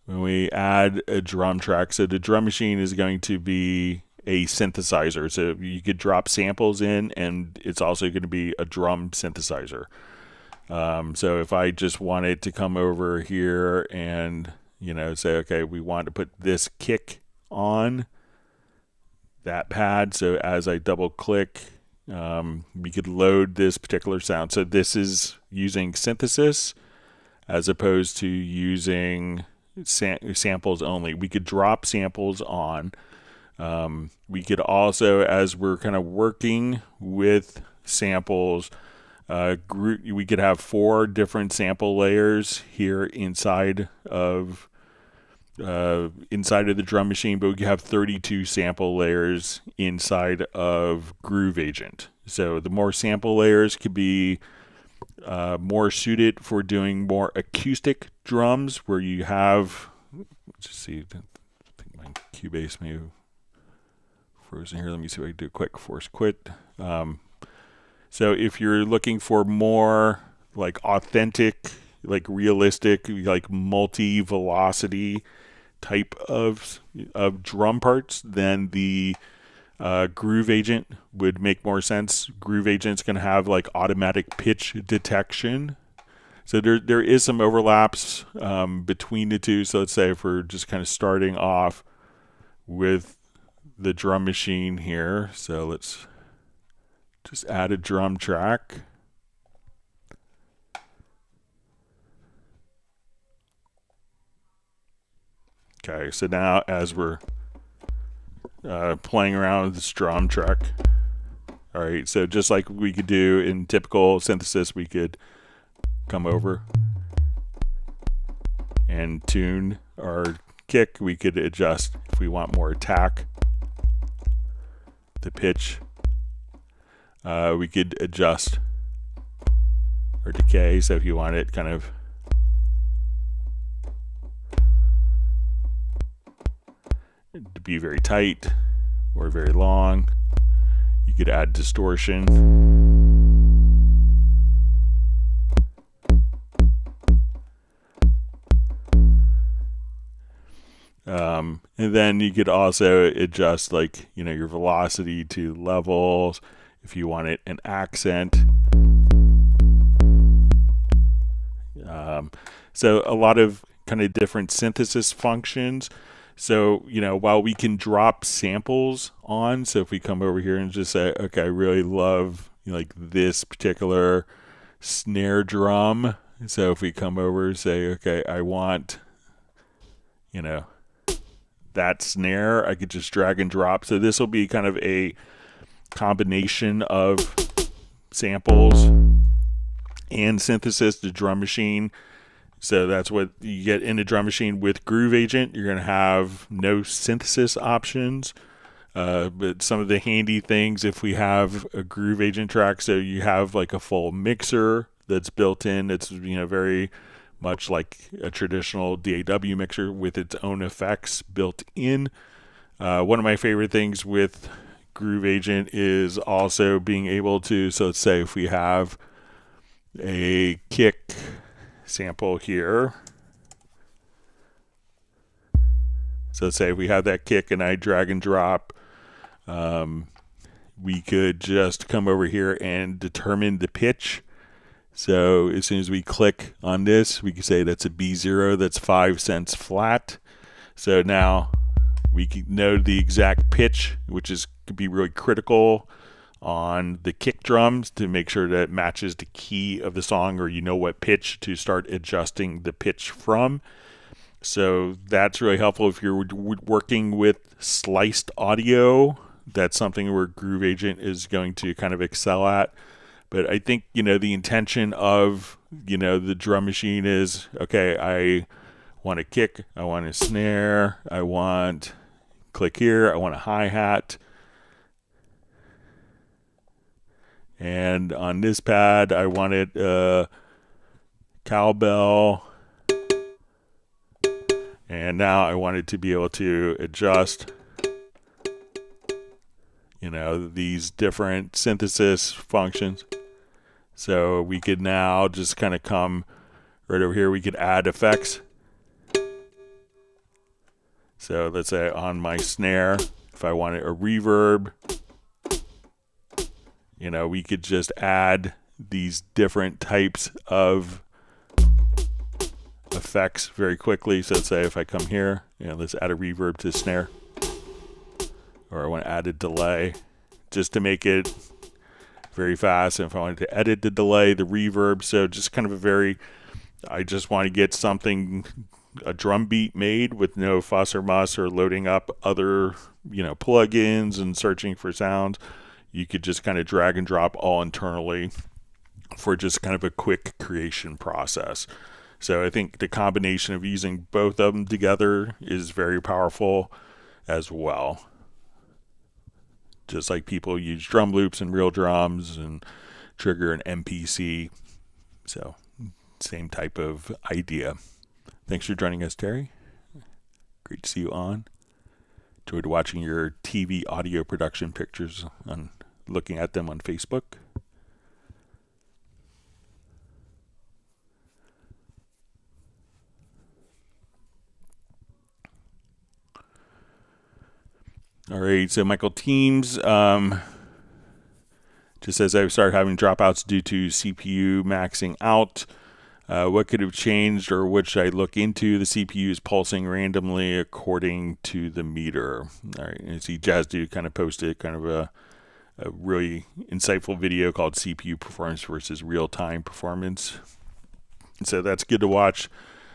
when we add a drum track, so the drum machine is going to be a synthesizer. So you could drop samples in, and it's also going to be a drum synthesizer. So if I just wanted to come over here and, say, okay, we want to put this kick on, that pad. So as I double click, we could load this particular sound. So this is using synthesis as opposed to using samples only. We could drop samples on. We could also, as we're kind of working with samples, we could have 4 different sample layers here inside of the drum machine, but we could have 32 sample layers inside of Groove Agent. So the more sample layers could be more suited for doing more acoustic drums, where you have, let's see, I think my Cubase may have frozen here. Let me see if I can do a quick force quit. So if you're looking for more like authentic, like realistic, like multi-velocity type of drum parts, then the Groove Agent would make more sense. Groove Agent's going to have like automatic pitch detection. So there is some overlaps between the two. So let's say if we're just kind of starting off with the drum machine here. So let's just add a drum track. Okay, so now as we're playing around with this drum track, all right, so just like we could do in typical synthesis, we could come over and tune our kick. We could adjust if we want more attack, the pitch. We could adjust our decay, so if you want it kind of to be very tight or very long, you could add distortion. And then you could also adjust, like, you know, your velocity to levels if you want it an accent. So a lot of kind of different synthesis functions. So, you know, while we can drop samples on, so if we come over here and just say, okay, I really love, you know, like this particular snare drum. So if we come over and say, okay, I want, you know, that snare, I could just drag and drop. So this will be kind of a combination of samples and synthesis, the drum machine. So that's what you get in the drum machine. With Groove Agent, you're going to have no synthesis options. But some of the handy things, if we have a Groove Agent track, so you have like a full mixer that's built in. It's, you know, very much like a traditional DAW mixer with its own effects built in. One of my favorite things with Groove Agent is also being able to, so let's say if we have a kick sample here. So let's say if we have that kick and I drag and drop, we could just come over here and determine the pitch. So as soon as we click on this, we can say that's a B0, that's 5 cents flat. So now we can know the exact pitch, which could be really critical on the kick drums to make sure that it matches the key of the song, or you know what pitch to start adjusting the pitch from. So that's really helpful if you're working with sliced audio. That's something where Groove Agent is going to kind of excel at. But I think, you know, the intention of, you know, the drum machine is, okay, I want a kick, I want a snare, I want click here, I want a hi-hat. And on this pad, I wanted a cowbell. And now I wanted to be able to adjust, you know, these different synthesis functions. So we could now just kind of come right over here. We could add effects. So let's say on my snare, if I wanted a reverb, you know, we could just add these different types of effects very quickly. So let's say if I come here, you know, let's add a reverb to the snare. or I want to add a delay just to make it very fast. And if I wanted to edit the delay, the reverb, so just kind of a very, I just want to get something, a drum beat made with no fuss or muss or loading up other, plugins and searching for sounds. You could just kind of drag and drop all internally for just kind of a quick creation process. So I think the combination of using both of them together is very powerful as well. Just like people use drum loops and real drums and trigger an MPC. So same type of idea. Thanks for joining us, Terry. Great to see you on. Enjoyed watching your TV audio production pictures and looking at them on Facebook. All right, so Michael Teams just says, I've started having dropouts due to CPU maxing out. What could have changed, or what should I look into? The CPU is pulsing randomly according to the meter. All right, and see Jazz Dude kind of posted kind of a really insightful video called CPU performance versus real-time performance. And so that's good to watch.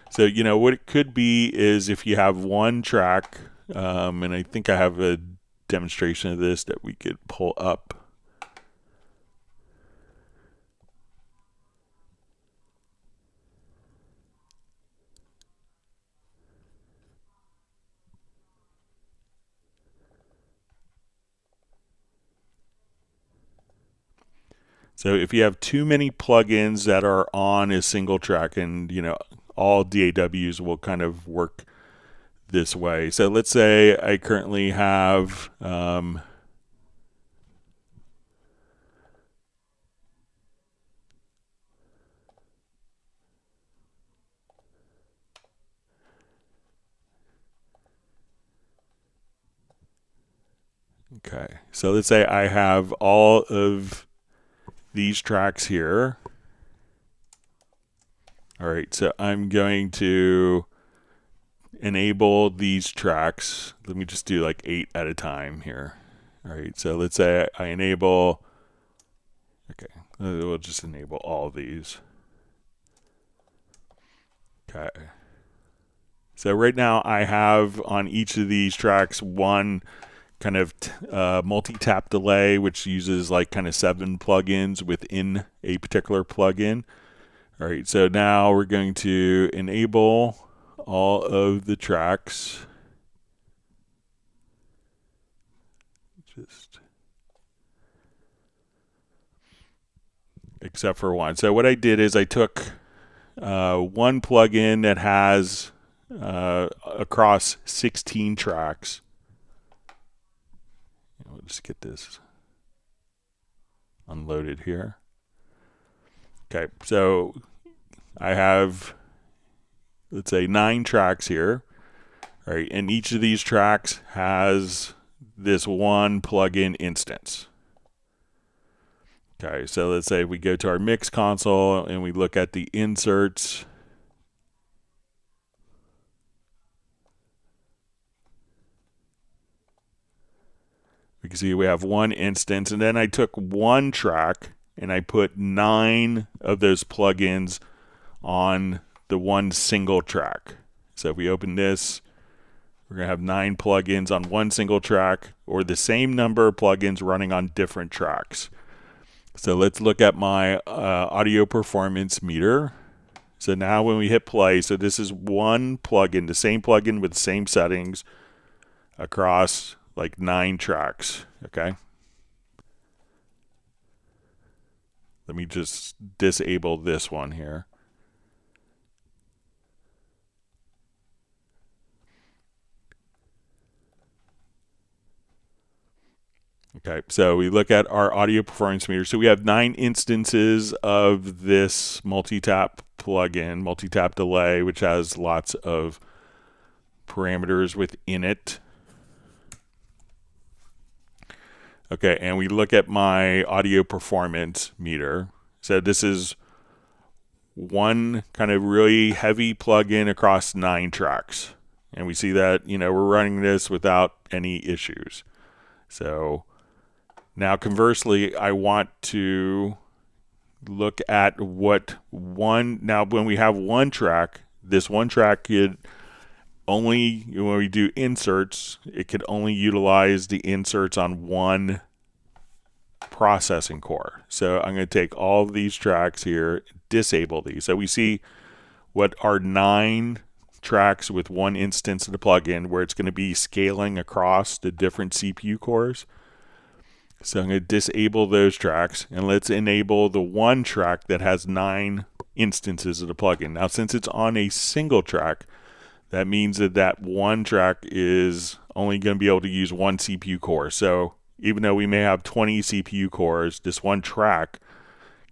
So, what it could be is if you have one track, and I think I have a demonstration of this that we could pull up. So if you have too many plugins that are on a single track, and all DAWs will kind of work this way. So let's say I currently have okay, so let's say I have all of these tracks here. All right, so I'm going to enable these tracks. Let me just do like 8 at a time here. All right, so let's say I enable, okay, we'll just enable all of these. Okay. So right now I have on each of these tracks one kind of multi-tap delay, which uses like kind of 7 plugins within a particular plugin. All right, so now we're going to enable all of the tracks. Just except for one. So what I did is I took one plugin that has across 16 tracks. We'll just get this unloaded here. Okay, so I have, let's say, 9 tracks here. All right, and each of these tracks has this one plugin instance. Okay, so let's say we go to our mix console and we look at the inserts. We can see we have one instance, and then I took one track and I put 9 of those plugins on the one single track. So if we open this, we're going to have 9 plugins on one single track, or the same number of plugins running on different tracks. So let's look at my audio performance meter. So now when we hit play, so this is one plugin, the same plugin with the same settings across like 9 tracks, okay? Let me just disable this one here. Okay, so we look at our audio performance meter. So we have 9 instances of this multi-tap plugin, multi-tap delay, which has lots of parameters within it. Okay, and we look at my audio performance meter. So this is one kind of really heavy plugin across 9 tracks. And we see that, we're running this without any issues. So now conversely, I want to look at now when we have one track, this one track could only, when we do inserts, it could only utilize the inserts on one processing core. So I'm going to take all of these tracks here, disable these. So we see what are 9 tracks with one instance of the plugin where it's going to be scaling across the different CPU cores. So I'm going to disable those tracks, and let's enable the one track that has 9 instances of the plugin. Now, since it's on a single track, that means that one track is only going to be able to use one CPU core. So even though we may have 20 CPU cores, this one track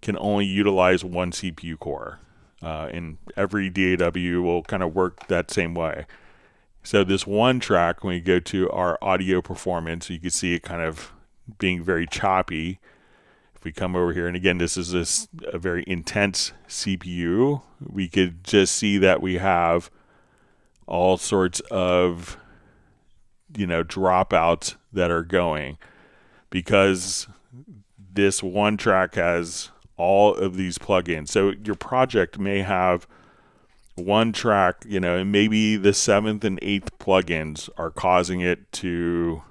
can only utilize one CPU core. And every DAW will kind of work that same way. So this one track, when you go to our audio performance, you can see it kind of being very choppy. If we come over here, and again, this is a very intense CPU, we could just see that we have all sorts of, dropouts that are going, because this one track has all of these plugins. So your project may have one track, and maybe the 7th and 8th plugins are causing it to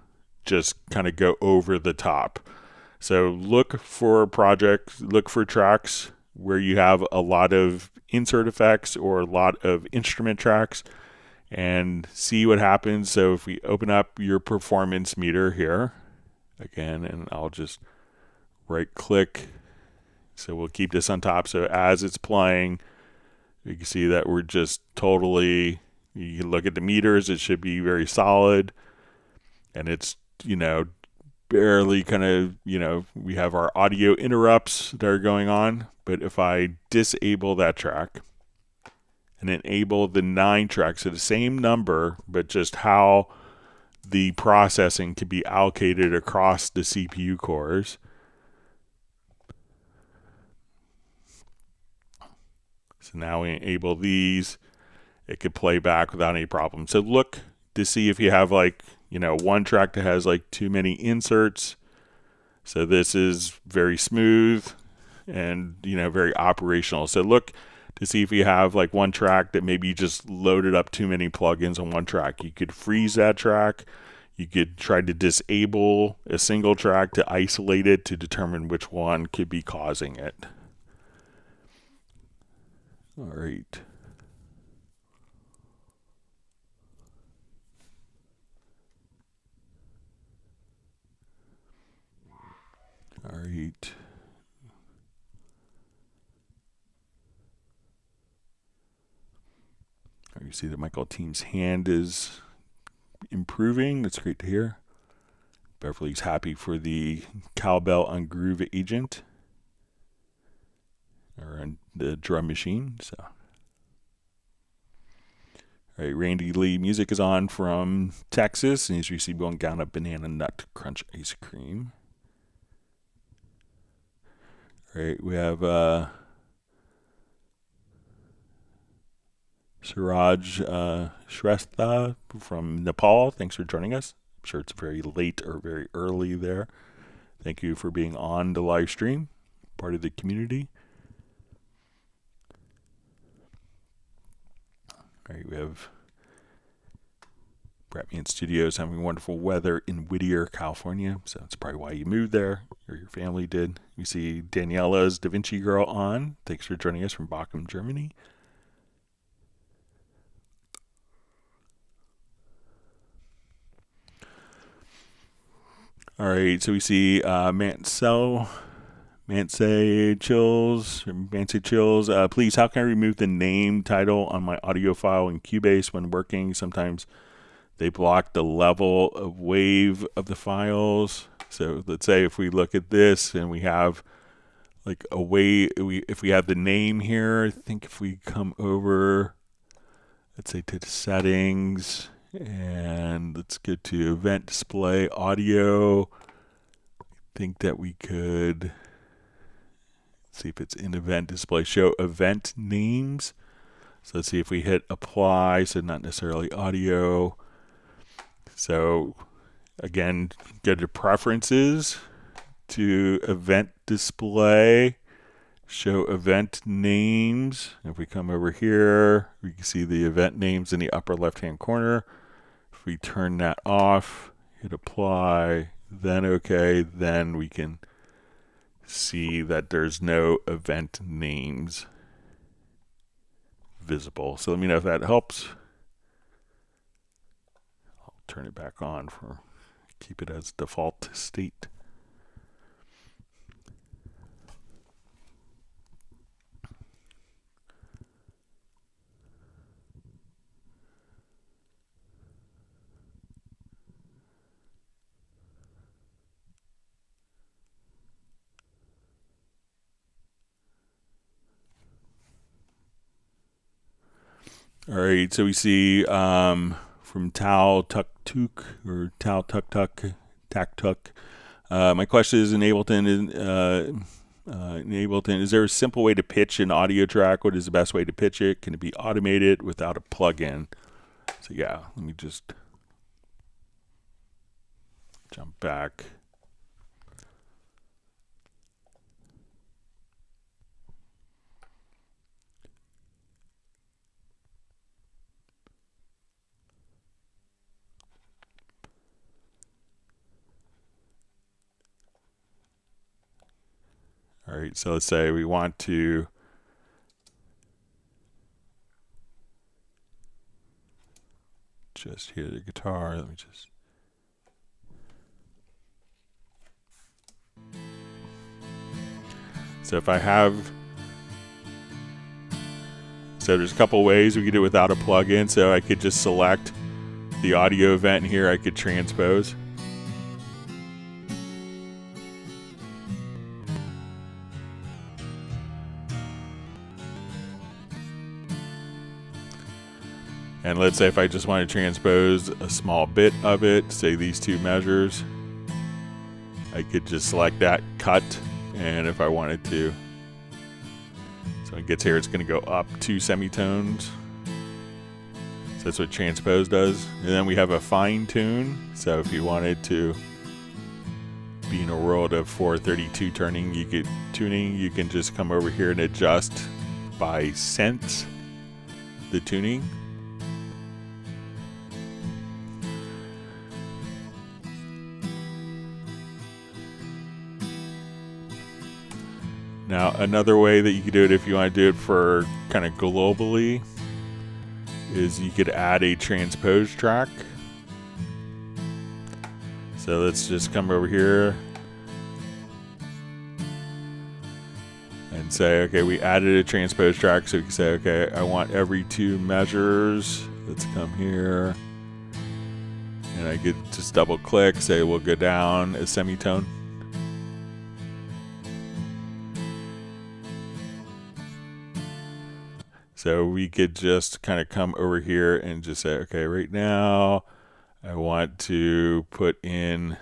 just kind of go over the top. So look for projects, look for tracks where you have a lot of insert effects or a lot of instrument tracks, and see what happens. So if we open up your performance meter here again, and I'll just right click, so we'll keep this on top. So as it's playing, you can see that we're just totally, you can look at the meters, it should be very solid, and it's barely kind of, we have our audio interrupts that are going on. But if I disable that track and enable the 9 tracks, so the same number, but just how the processing can be allocated across the CPU cores. So now we enable these, it could play back without any problem. So look to see if you have one track that has too many inserts. So this is very smooth and very operational. So look to see if you have one track that maybe you just loaded up too many plugins on one track. You could freeze that track. You could try to disable a single track to isolate it to determine which one could be causing it. All right. All right. You see that Michael Team's hand is improving. That's great to hear. Beverly's happy for the cowbell on Groove agent, or on the drum machine. So, all right, Randy Lee music is on from Texas, and he's received one gallon of banana nut crunch ice cream. All right, we have Suraj Shrestha from Nepal. Thanks for joining us. I'm sure it's very late or very early there. Thank you for being on the live stream, part of the community. All right, we have Bratman Studios having wonderful weather in Whittier, California. So that's probably why you moved there, or your family did. We see Daniela's Da Vinci Girl on. Thanks for joining us from Bochum, Germany. All right, so we see Mansay Chills. Please, how can I remove the name title on my audio file in Cubase when working? Sometimes they block the level of wave of the files. So let's say if we look at this and we have a wave, if we have the name here, I think if we come over, let's say to the settings, and let's go to event display audio. I think that we could see if it's in event display, show event names. So let's see if we hit apply, so not necessarily audio. So Again, go to preferences, to event display, show event names. If we come over here, we can see the event names in the upper left hand corner. If we turn that off, hit apply, then OK, then we can see that there's no event names visible. So let me know if that helps. I'll turn it back on for keep it as default state. All right, so we see from Tau Tuk Tuk or Tau Tuk Tuk Tak Tuk. My question is, in Ableton, is there a simple way to pitch an audio track? What is the best way to pitch it? Can it be automated without a plugin? So yeah, let me just jump back. All right, so let's say we want to just hear the guitar. Let me just. So if I have, so there's a couple ways we could do it without a plugin. So I could just select the audio event here. I could transpose. And let's say if I just want to transpose a small bit of it, say these two measures, I could just select that, cut, and if I wanted to, so when it gets here, it's going to go up 2 semitones. So that's what transpose does. And then we have a fine tune. So if you wanted to be in a world of 432 tuning, you can just come over here and adjust by cents the tuning. Now, another way that you could do it if you want to do it for kind of globally is you could add a transpose track. So let's just come over here and say, okay, we added a transpose track. So we can say, okay, I want every 2 measures. Let's come here. And I could just double click, say we'll go down a semitone. So we could just kind of come over here and just say, okay, right now I want to put in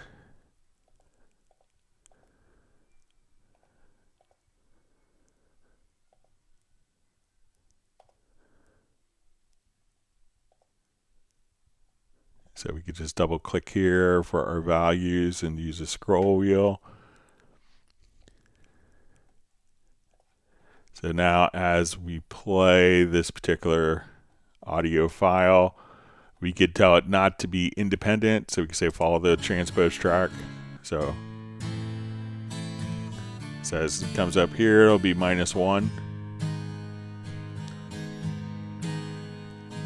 so we could just double click here for our values and use a scroll wheel. So now as we play this particular audio file, we could tell it not to be independent. So we can say follow the transpose track. So it says it comes up here, it'll be -1.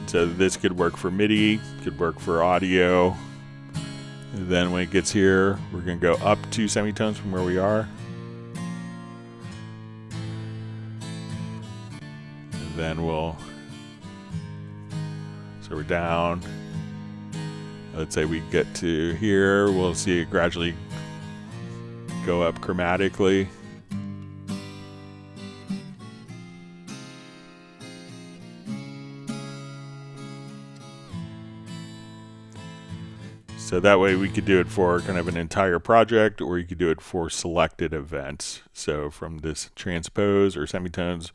So this could work for MIDI, could work for audio. And then when it gets here, we're going to go up 2 semitones from where we are. Then so we're down. Let's say we get to here, we'll see it gradually go up chromatically. So that way we could do it for kind of an entire project, or you could do it for selected events. So from this transpose or semitones,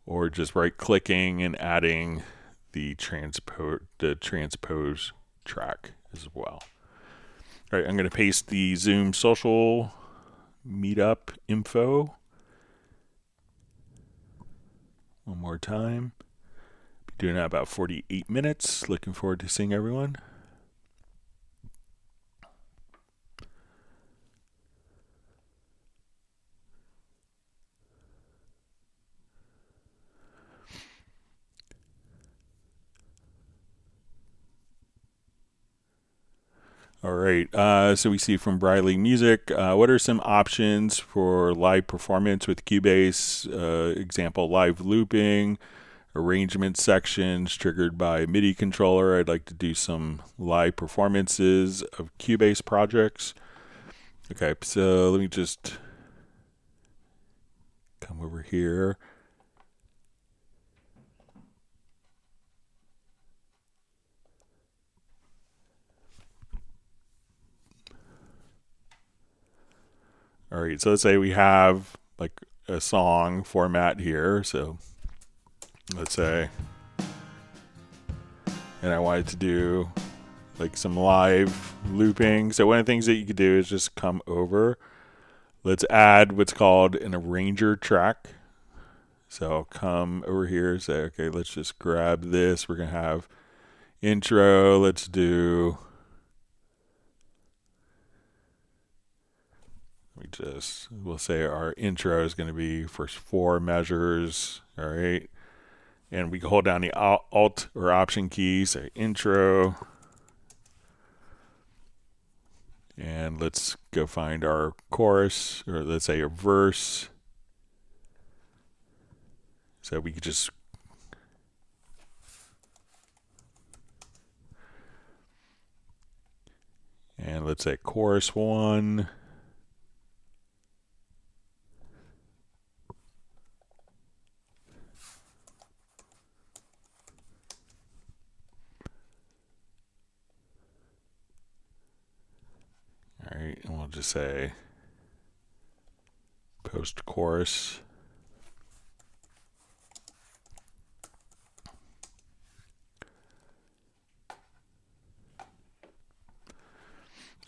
or just right-clicking and adding the transpose track as well. All right, I'm going to paste the Zoom social meetup info one more time. Be doing that about 48 minutes. Looking forward to seeing everyone. All right, so we see from Briley Music, what are some options for live performance with Cubase? Example, live looping, arrangement sections triggered by MIDI controller. I'd like to do some live performances of Cubase projects. Okay, so let me just come over here. All right, so let's say we have like a song format here. So let's say, and I wanted to do like some live looping. So one of the things that you could do is just come over. Let's add what's called an arranger track. So I'll come over here, say, okay, let's just grab this. We're going to have intro. Let's do, we'll say our intro is going to be first 4 measures. All right. And we can hold down the Alt or Option key, say intro. And let's go find our chorus, or let's say a verse. So we could just and let's say chorus 1. All right, and we'll just say post chorus.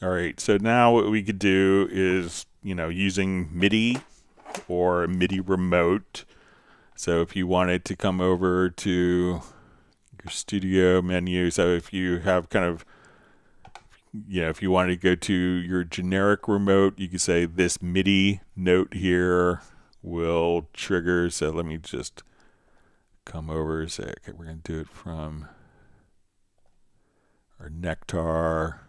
All right, so now what we could do is, using MIDI or MIDI remote. So if you wanted to come over to your studio menu, so if you have kind of, if you wanted to go to your generic remote, you could say this MIDI note here will trigger. So let me just come over and say, okay, we're going to do it from our Nectar.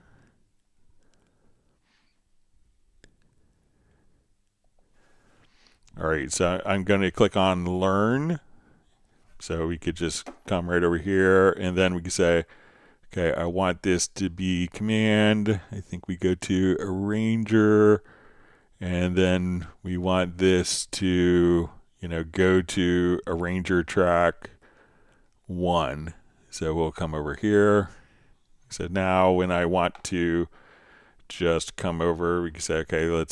All right, so I'm going to click on Learn. So we could just come right over here, and then we can say, okay, I want this to be command. I think we go to Arranger, and then we want this to, go to Arranger track 1. So we'll come over here. So now when I want to just come over, we can say, okay,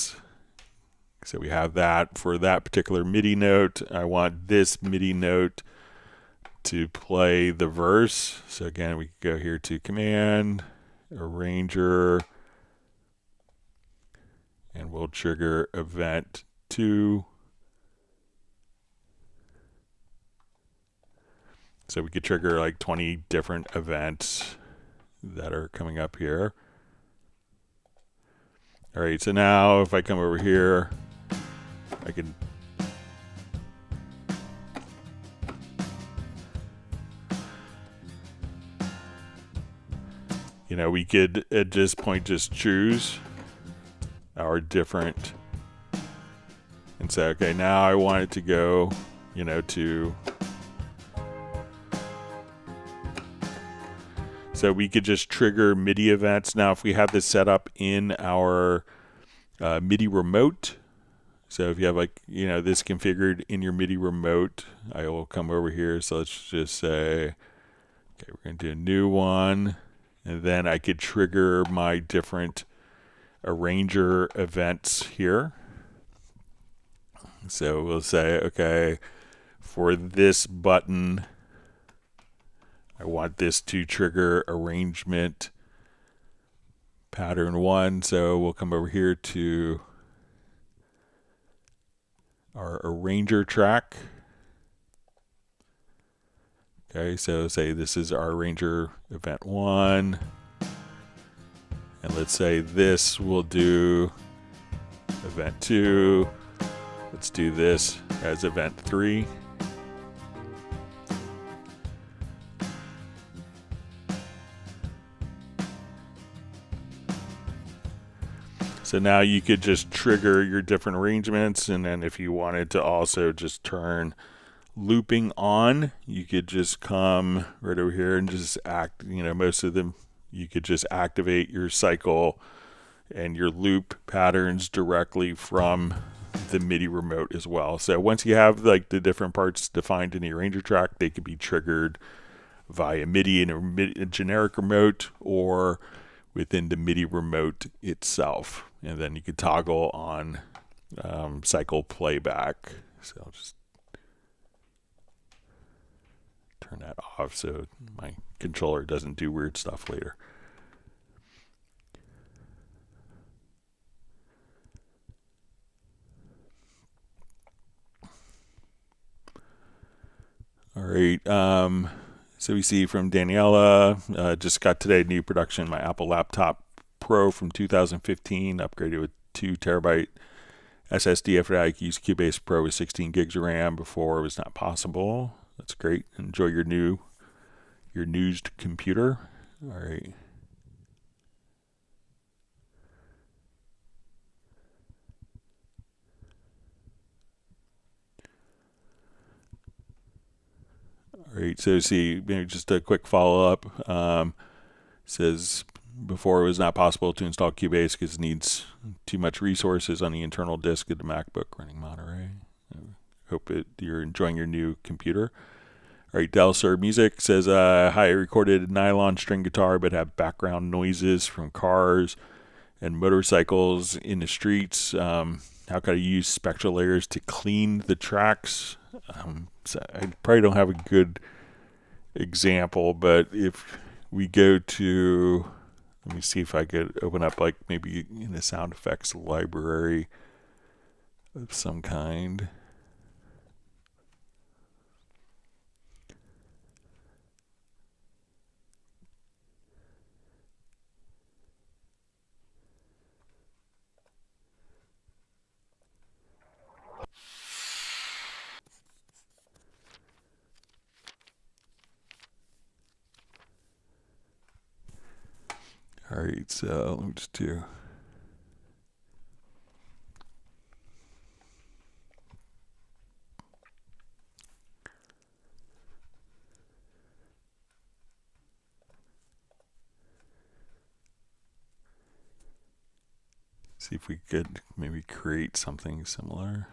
so we have that for that particular MIDI note. I want this MIDI note to play the verse. So again, we can go here to Command, Arranger, and we'll trigger event 2. So we could trigger like 20 different events that are coming up here. All right, so now if I come over here, I can we could at this point just choose our different and say, okay, now I want it to go, to, so we could just trigger MIDI events. Now, if we have this set up in our MIDI remote, so if you have this configured in your MIDI remote, I will come over here. So let's just say, okay, we're going to do a new one. And then I could trigger my different arranger events here. So we'll say, okay, for this button, I want this to trigger arrangement pattern 1. So we'll come over here to our arranger track. Okay, so say this is our arranger event 1. And let's say this will do event 2. Let's do this as event 3. So now you could just trigger your different arrangements, and then if you wanted to also just turn looping on, you could just come right over here and just most of them, you could just activate your cycle and your loop patterns directly from the MIDI remote as well. So once you have like the different parts defined in the arranger track, they can be triggered via MIDI in a generic remote or within the MIDI remote itself. And then you could toggle on cycle playback. So I'll just turn that off so my controller doesn't do weird stuff later. All right. So we see from Daniela, just got today new production, my Apple laptop Pro from 2015, upgraded with 2 terabyte SSD. After that, I could use Cubase Pro with 16 gigs of RAM. Before it was not possible. That's great. Enjoy your used computer. All right. All right. So see, maybe just a quick follow up. Says before it was not possible to install Cubase because it needs too much resources on the internal disk of the MacBook running Monterey. I hope you're enjoying your new computer. All right, Delsur Music says, hi, I recorded nylon string guitar but have background noises from cars and motorcycles in the streets. How can I use Spectralayers to clean the tracks? So I probably don't have a good example, but if we go to, let me see if I could open up like maybe in a sound effects library of some kind. All right, so let me just do. See if we could maybe create something similar.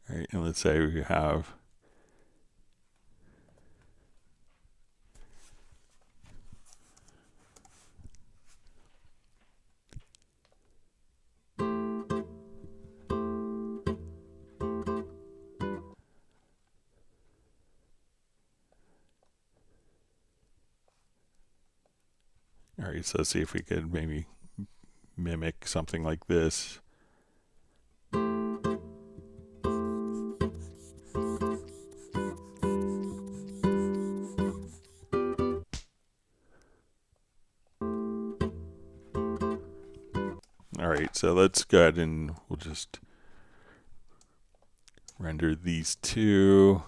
All right, and let's say we have all right, so let's see if we could maybe mimic something like this. All right, so let's go ahead and we'll just render these two.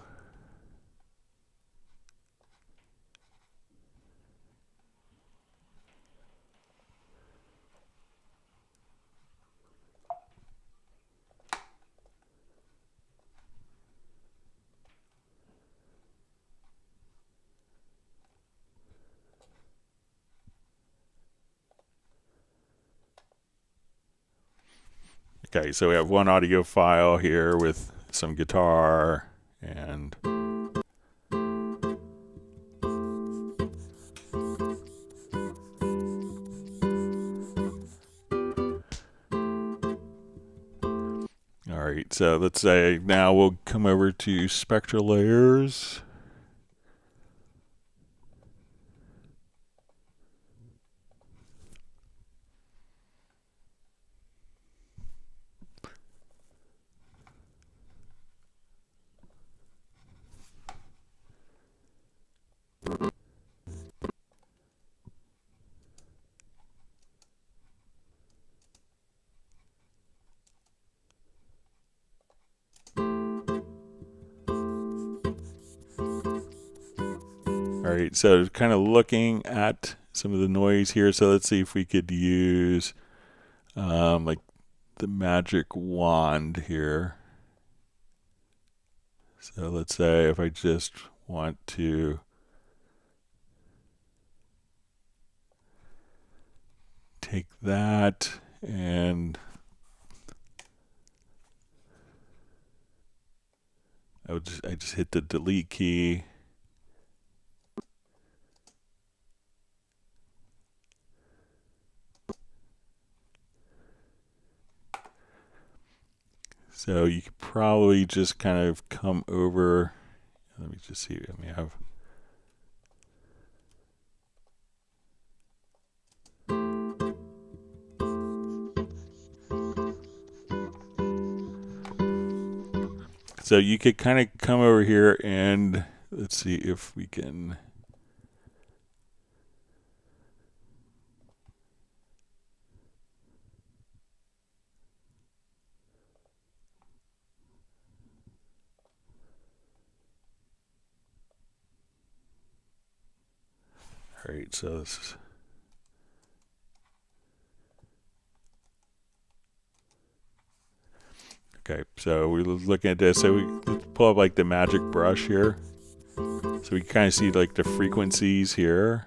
Okay, so we have one audio file here with some guitar and all right, so let's say now we'll come over to Spectralayers. All right, so kind of looking at some of the noise here. So let's see if we could use like the magic wand here. So let's say if I just want to take that and I just hit the delete key. So you could probably just kind of come over. Let me just see. Let me have. So you could kind of come over here and let's see if we can. All right, so this is. Okay, so we're looking at this. So let's pull up like the magic brush here. So we kind of see like the frequencies here.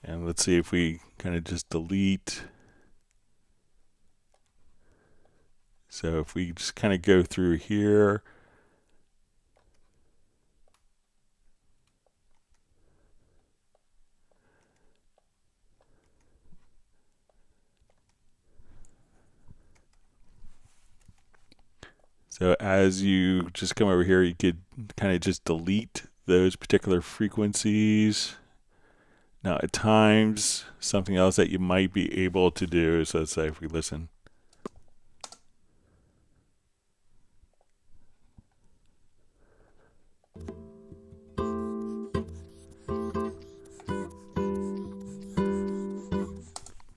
And let's see if we kind of just delete. So if we just kind of go through here. So as you just come over here, you could kind of just delete those particular frequencies. Now at times, something else that you might be able to do is, let's say if we listen.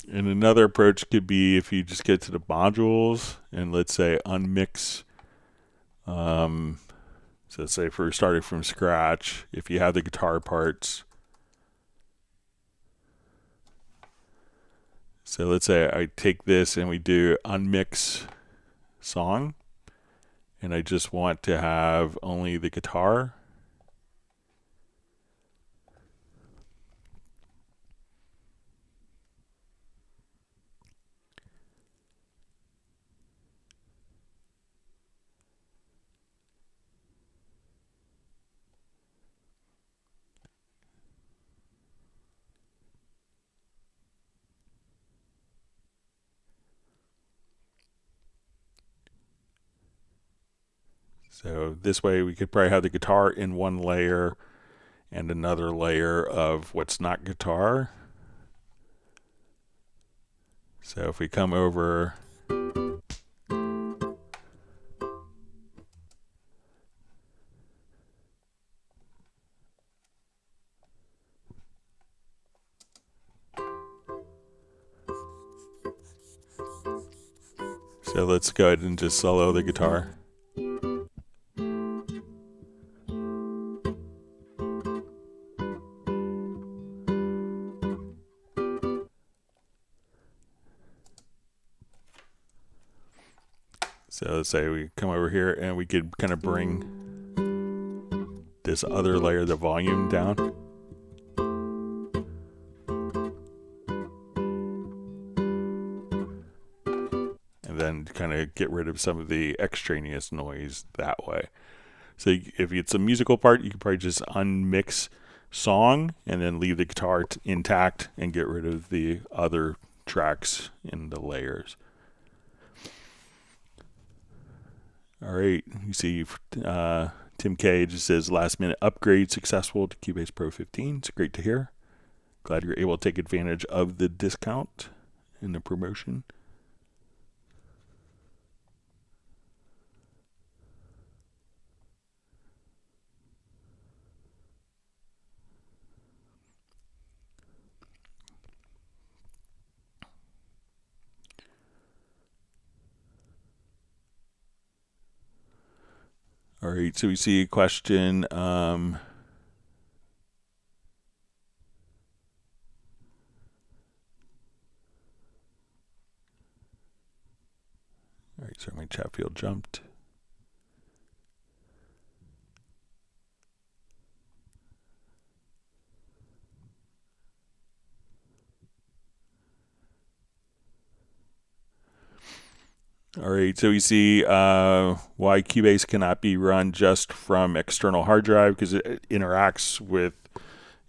And another approach could be if you just get to the modules and let's say unmix. So let's say if we're starting from scratch, if you have the guitar parts. So let's say I take this and we do unmix song, and I just want to have only the guitar. So this way we could probably have the guitar in one layer and another layer of what's not guitar. So if we come over, so let's go ahead and just solo the guitar. So let's say we come over here and we could kind of bring this other layer, the volume, down. And then kind of get rid of some of the extraneous noise that way. So if it's a musical part, you can probably just unmix song and then leave the guitar intact and get rid of the other tracks in the layers. All right, you see Tim K just says last minute upgrade successful to Cubase Pro 15. It's great to hear. Glad you're able to take advantage of the discount and the promotion. All right, so we see a question. All right, so my chat field jumped. All right, so we see why Cubase cannot be run just from external hard drive, because it interacts with,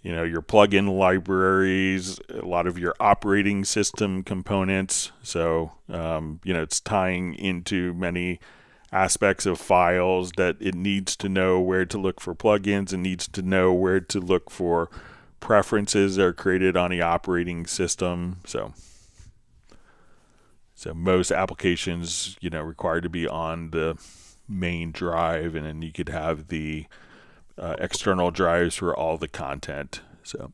you know, your plugin libraries, a lot of your operating system components. So, you know, it's tying into many aspects of files that it needs to know where to look for plugins and needs to know where to look for preferences that are created on the operating system. So most applications, you know, require to be on the main drive, and then you could have the external drives for all the content. So,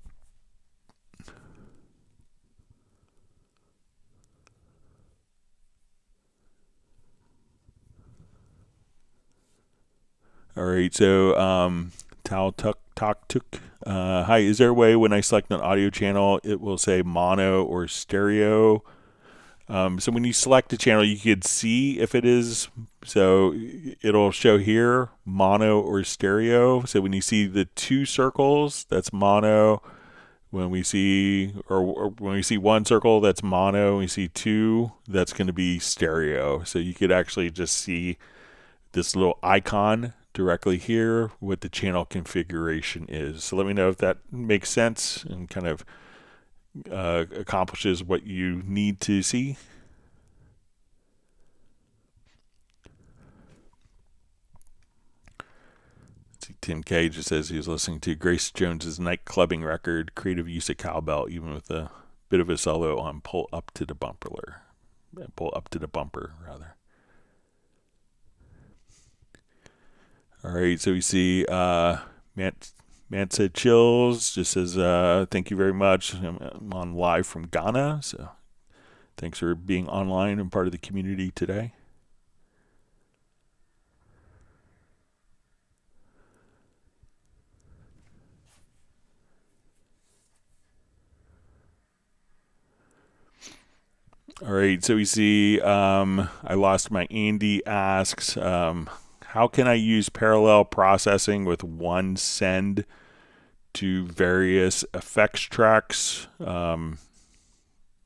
all right. So, Tal Tuk Tok Tuk. Hi, is there a way when I select an audio channel, it will say mono or stereo? So when you select a channel, you could see if it is, so it'll show here mono or stereo. So when you see the two circles, that's mono. When we see, or when we see one circle, that's mono. When we see two, that's going to be stereo. So you could actually just see this little icon directly here, what the channel configuration is. So let me know if that makes sense and kind of accomplishes what you need to see. Tim K just says he was listening to Grace Jones's night clubbing record, creative use of cowbell, even with a bit of a solo on pull up to the bumper, rather. All right, so we see Mansa Chills just says, thank you very much. I'm on live from Ghana, so thanks for being online and part of the community today. All right, so we see I lost my Andy asks, how can I use parallel processing with one send to various effects tracks? All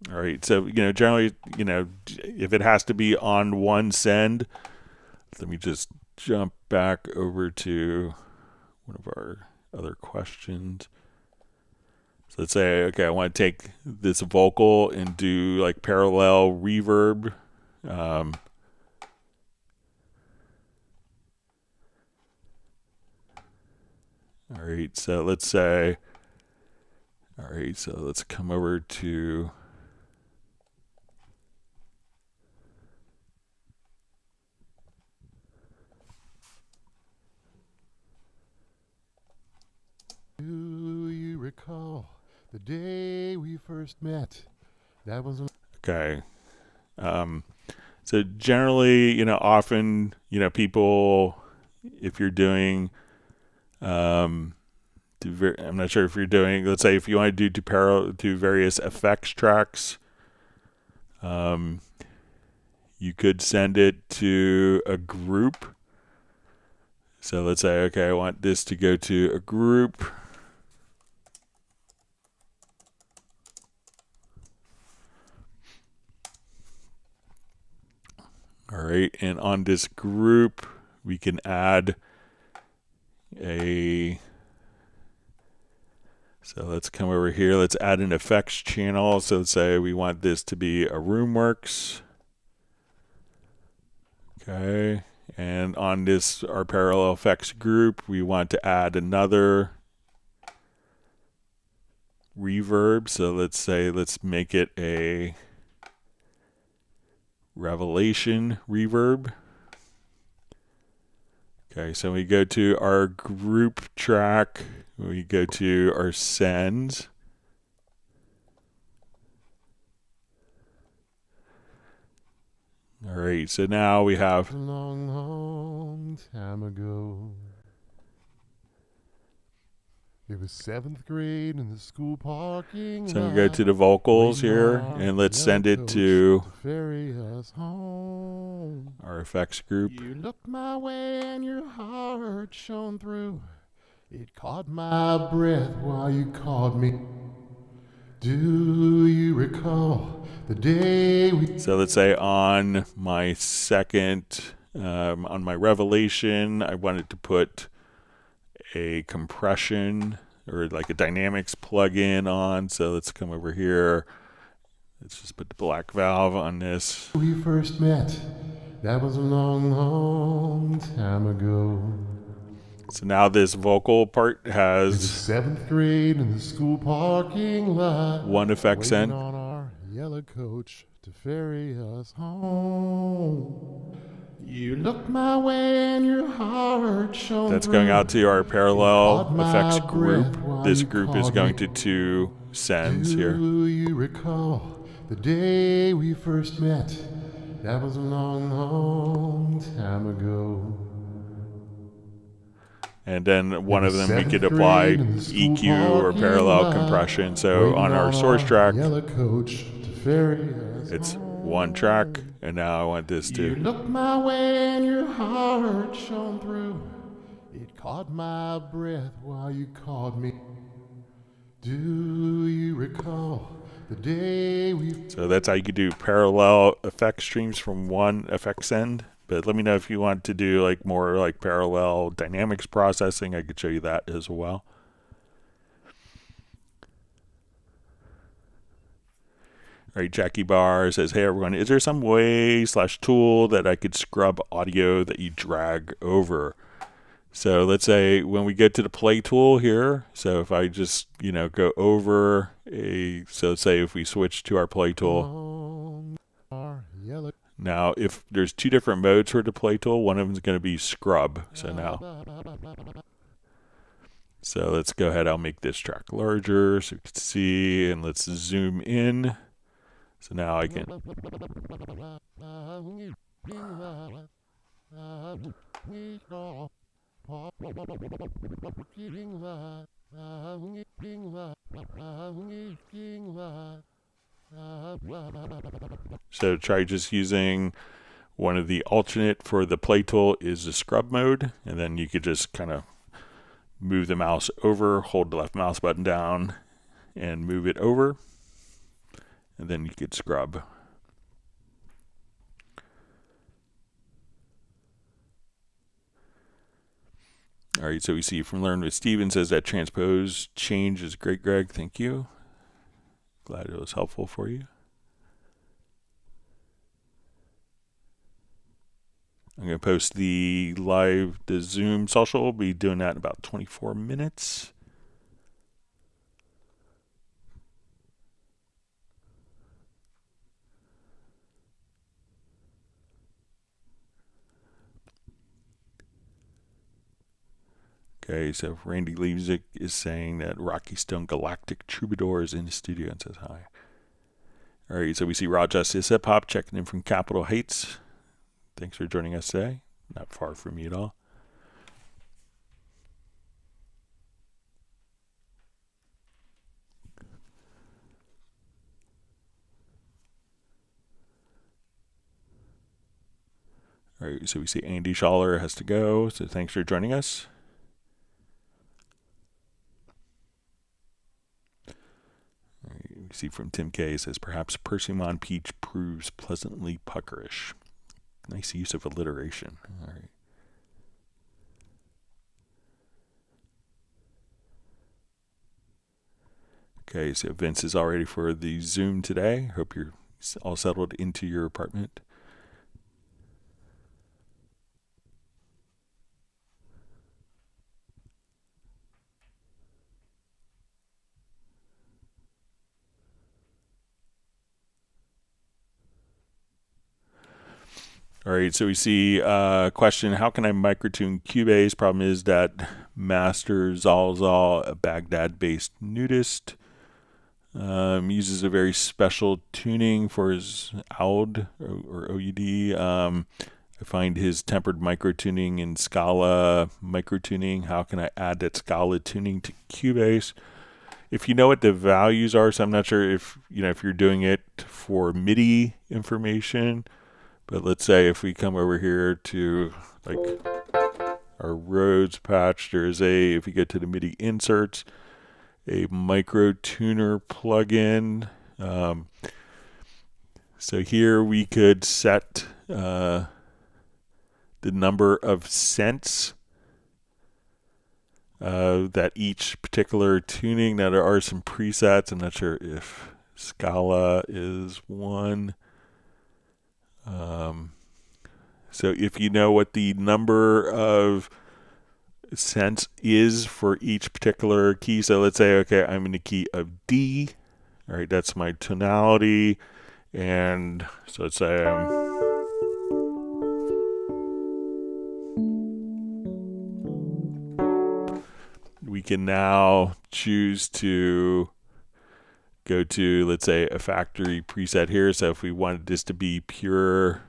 right, so, you know, generally, you know, if it has to be on one send, let me just jump back over to one of our other questions. So let's say, okay, I want to take this vocal and do like parallel reverb. All right, so let's say, all right, so let's come over to Do you recall the day we first met? That was okay. So generally, you know, often, you know, people, if you're doing, I'm not sure if you're doing, let's say if you want to do various effects tracks, you could send it to a group. So let's say, okay, I want this to go to a group. All right, and on this group, we can add so let's come over here. Let's add an effects channel. So let's say we want this to be a RoomWorks. Okay, and on this, our parallel effects group, we want to add another reverb. So let's say, let's make it a Revelation reverb. Okay, so we go to our group track, we go to our sends. All right, so now we have A long, long time ago. It was 7th grade in the school parking so lot. we go to the vocals waiting here, on our and let's yellow send it coach to ferry us home. our effects group. You looked my way and your heart shone through. It caught my breath while you called me. Do you recall the day we... So let's say on my second, on my Revelation, I wanted to put a compression or like a dynamics plugin on. So let's come over here. Let's just put the black valve on this. We first met, that was a long, long time ago. So now this vocal part It was has 7th grade in the school parking lot. one effect waiting send. on our yellow coach to ferry us home. You looked my way and your heart shone That's through. going out to our parallel Caught my effects breath group. while This you group is called going me. to two sends here. Do you recall the day we first met? That was a long, long time ago. And then one It of was them we could 7th apply grade in the school EQ or parking parallel lot, compression. So waiting on our source track, yellow coach to ferry us it's home. one track, and now I want this You to. looked my way and your heart shone through. It caught my breath while you called me. Do you recall the day we... So that's how you could do parallel effect streams from one effect send. But let me know if you want to do like more like parallel dynamics processing. I could show you that as well. All right, Jackie Barr says, hey everyone, is there some way / tool that I could scrub audio that you drag over? So let's say when we get to the play tool here, so if I just, go over so say if we switch to our play tool. Now, if there's two different modes for the play tool, one of them is going to be scrub. So let's go ahead. I'll make this track larger so you can see, and let's zoom in. So now I can. So try just using one of the alternate for the play tool is the scrub mode, and then you could just kind of move the mouse over, hold the left mouse button down, and move it over, and then you could scrub. All right, so we see from Learn with Steven says that transpose change is great, Greg. Thank you. Glad it was helpful for you. I'm going to post the Zoom social. We'll be doing that in about 24 minutes. Okay, so Randy Leipzig is saying that Rocky Stone Galactic Troubadour is in the studio and says hi. All right, so we see Raw Justice Hip Hop checking in from Capitol Heights. Thanks for joining us today. Not far from me at all. All right, so we see Andy Schaller has to go, so thanks for joining us. All right, we see from Tim K says, perhaps Persimmon Peach proves pleasantly puckerish. Nice use of alliteration. All right. Okay, so Vince is all ready for the Zoom today. Hope you're all settled into your apartment. All right, so we see a question, how can I microtune Cubase? Problem is that Master Zalzal, a Baghdad-based nudist, uses a very special tuning for his OUD or OUD. I find his tempered microtuning in Scala microtuning. How can I add that Scala tuning to Cubase? If you know what the values are, so I'm not sure if you're doing it for MIDI information, but let's say if we come over here to like our Rhodes patch, there's if you get to the MIDI inserts, a micro tuner plugin. So here we could set the number of cents that each particular tuning. Now there are some presets. I'm not sure if Scala is one. So if you know what the number of cents is for each particular key, so let's say, okay, I'm in the key of D. All right, that's my tonality. And so let's say we can now choose to go to, let's say, a factory preset here. So if we wanted this to be pure,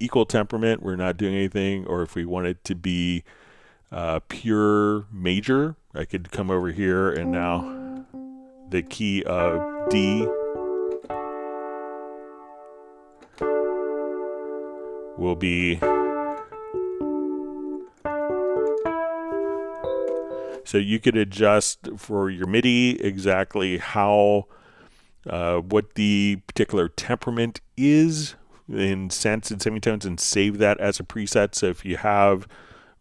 equal temperament, we're not doing anything. Or if we want it to be pure major, I could come over here and now the key of D will be, so you could adjust for your MIDI exactly how what the particular temperament is in cents and semitones and save that as a preset. So if you have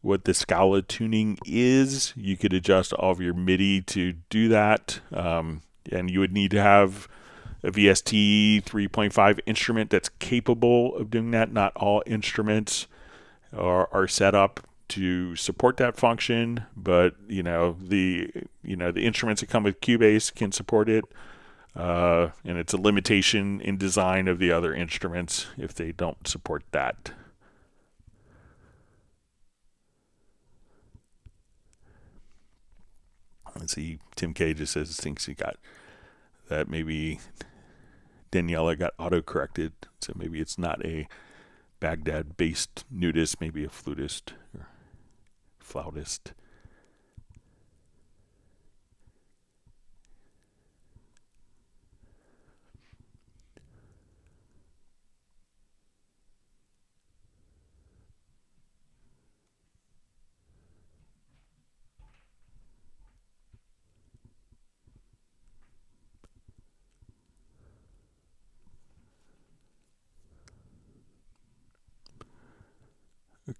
what the Scala tuning is, you could adjust all of your MIDI to do that. And you would need to have a VST 3.5 instrument that's capable of doing that. Not all instruments are set up to support that function, but the instruments that come with Cubase can support it. And it's a limitation in design of the other instruments if they don't support that. Let's see, Tim K just thinks he got that maybe Daniela got auto-corrected, so maybe it's not a Baghdad-based nudist, maybe a flutist or flautist.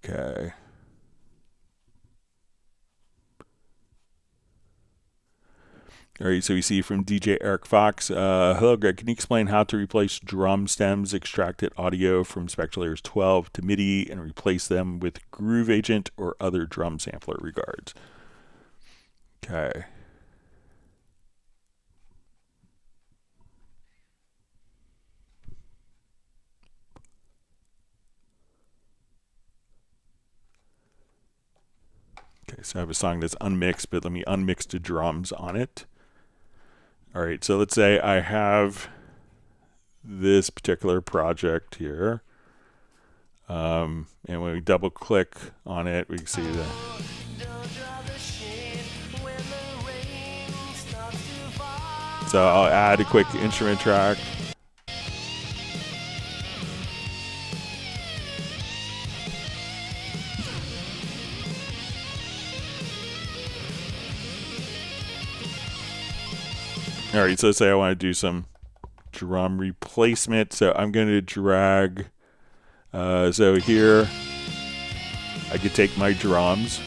Okay. All right, so we see from DJ Eric Fox, hello Greg, can you explain how to replace drum stems, extracted audio from Spectralayers 12 to MIDI and replace them with Groove Agent or other drum sampler? Regards. Okay. Okay, so I have a song that's unmixed, but let me unmix the drums on it. All right, so let's say I have this particular project here. And when we double click on it, we can see that. So I'll add a quick instrument track. All right, so let's say I want to do some drum replacement. So I'm going to drag. So here, I could take my drums.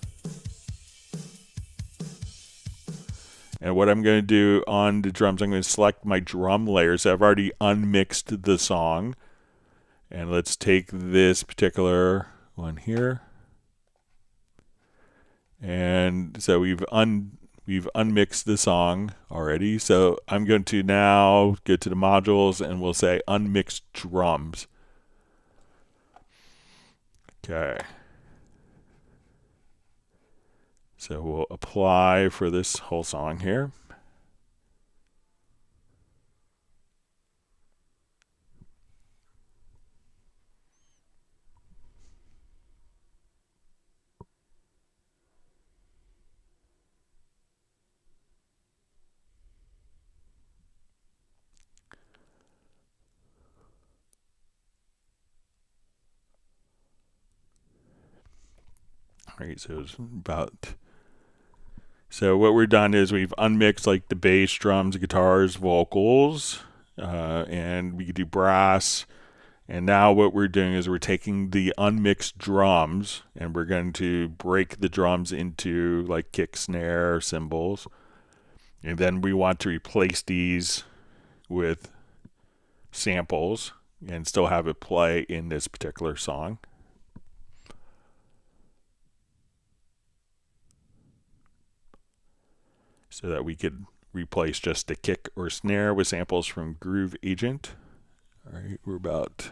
And what I'm going to do on the drums, I'm going to select my drum layer. So I've already unmixed the song. And let's take this particular one here. And so we've unmixed the song already. So I'm going to now go to the modules and we'll say unmixed drums. Okay. So we'll apply for this whole song here. All right, so it's about. So what we've done is we've unmixed like the bass, drums, guitars, vocals, and we could do brass. And now what we're doing is we're taking the unmixed drums and we're going to break the drums into like kick, snare, cymbals. And then we want to replace these with samples and still have it play in this particular song. So that we could replace just the kick or snare with samples from Groove Agent. All right, we're about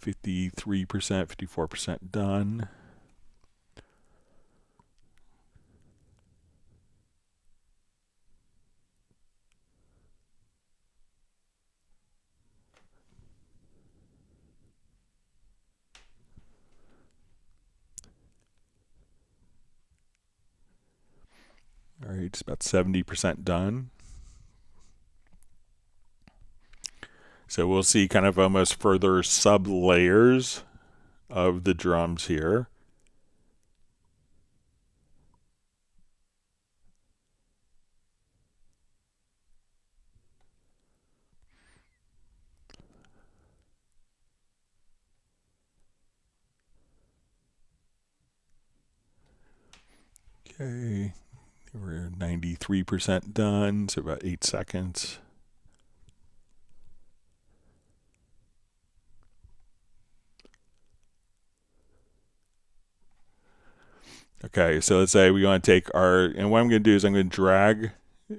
53%, 54% done. All right, it's about 70% done. So we'll see kind of almost further sub layers of the drums here. Okay, we're 93% done, so about 8 seconds. Okay, so let's say we want to take our, and what I'm going to do is I'm going to drag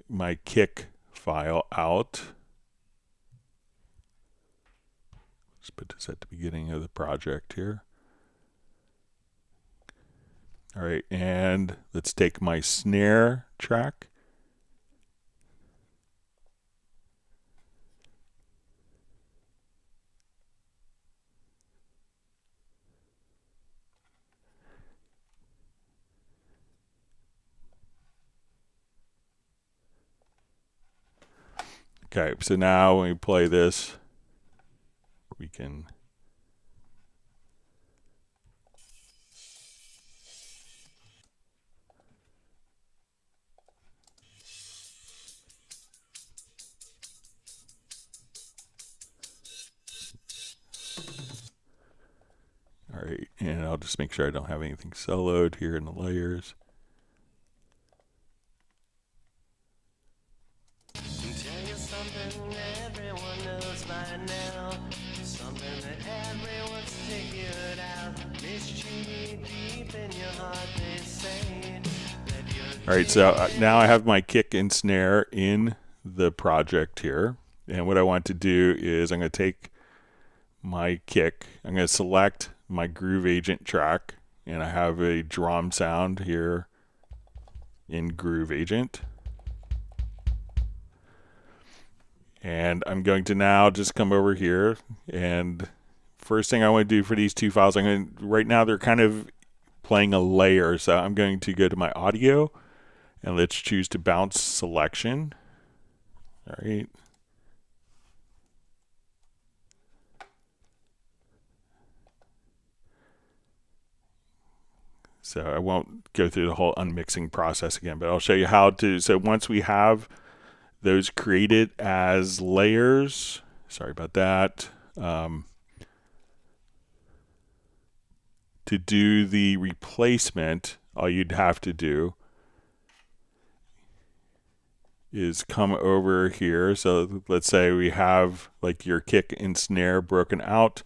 my kick file out. Let's put this at the beginning of the project here. All right, and let's take my snare track. Okay, so now when we play this, we can all right, and I'll just make sure I don't have anything soloed here in the layers. All right, so now I have my kick and snare in the project here. And what I want to do is I'm going to take my kick, I'm going to select my Groove Agent track, and I have a drum sound here in Groove Agent. And I'm going to now just come over here, and first thing I want to do for these two files, right now they're kind of playing a layer, so I'm going to go to my audio, and let's choose to bounce selection. All right. So I won't go through the whole unmixing process again, but I'll show you how to. So once we have those created as layers. Sorry about that. To do the replacement, all you'd have to do is come over here. So let's say we have like your kick and snare broken out.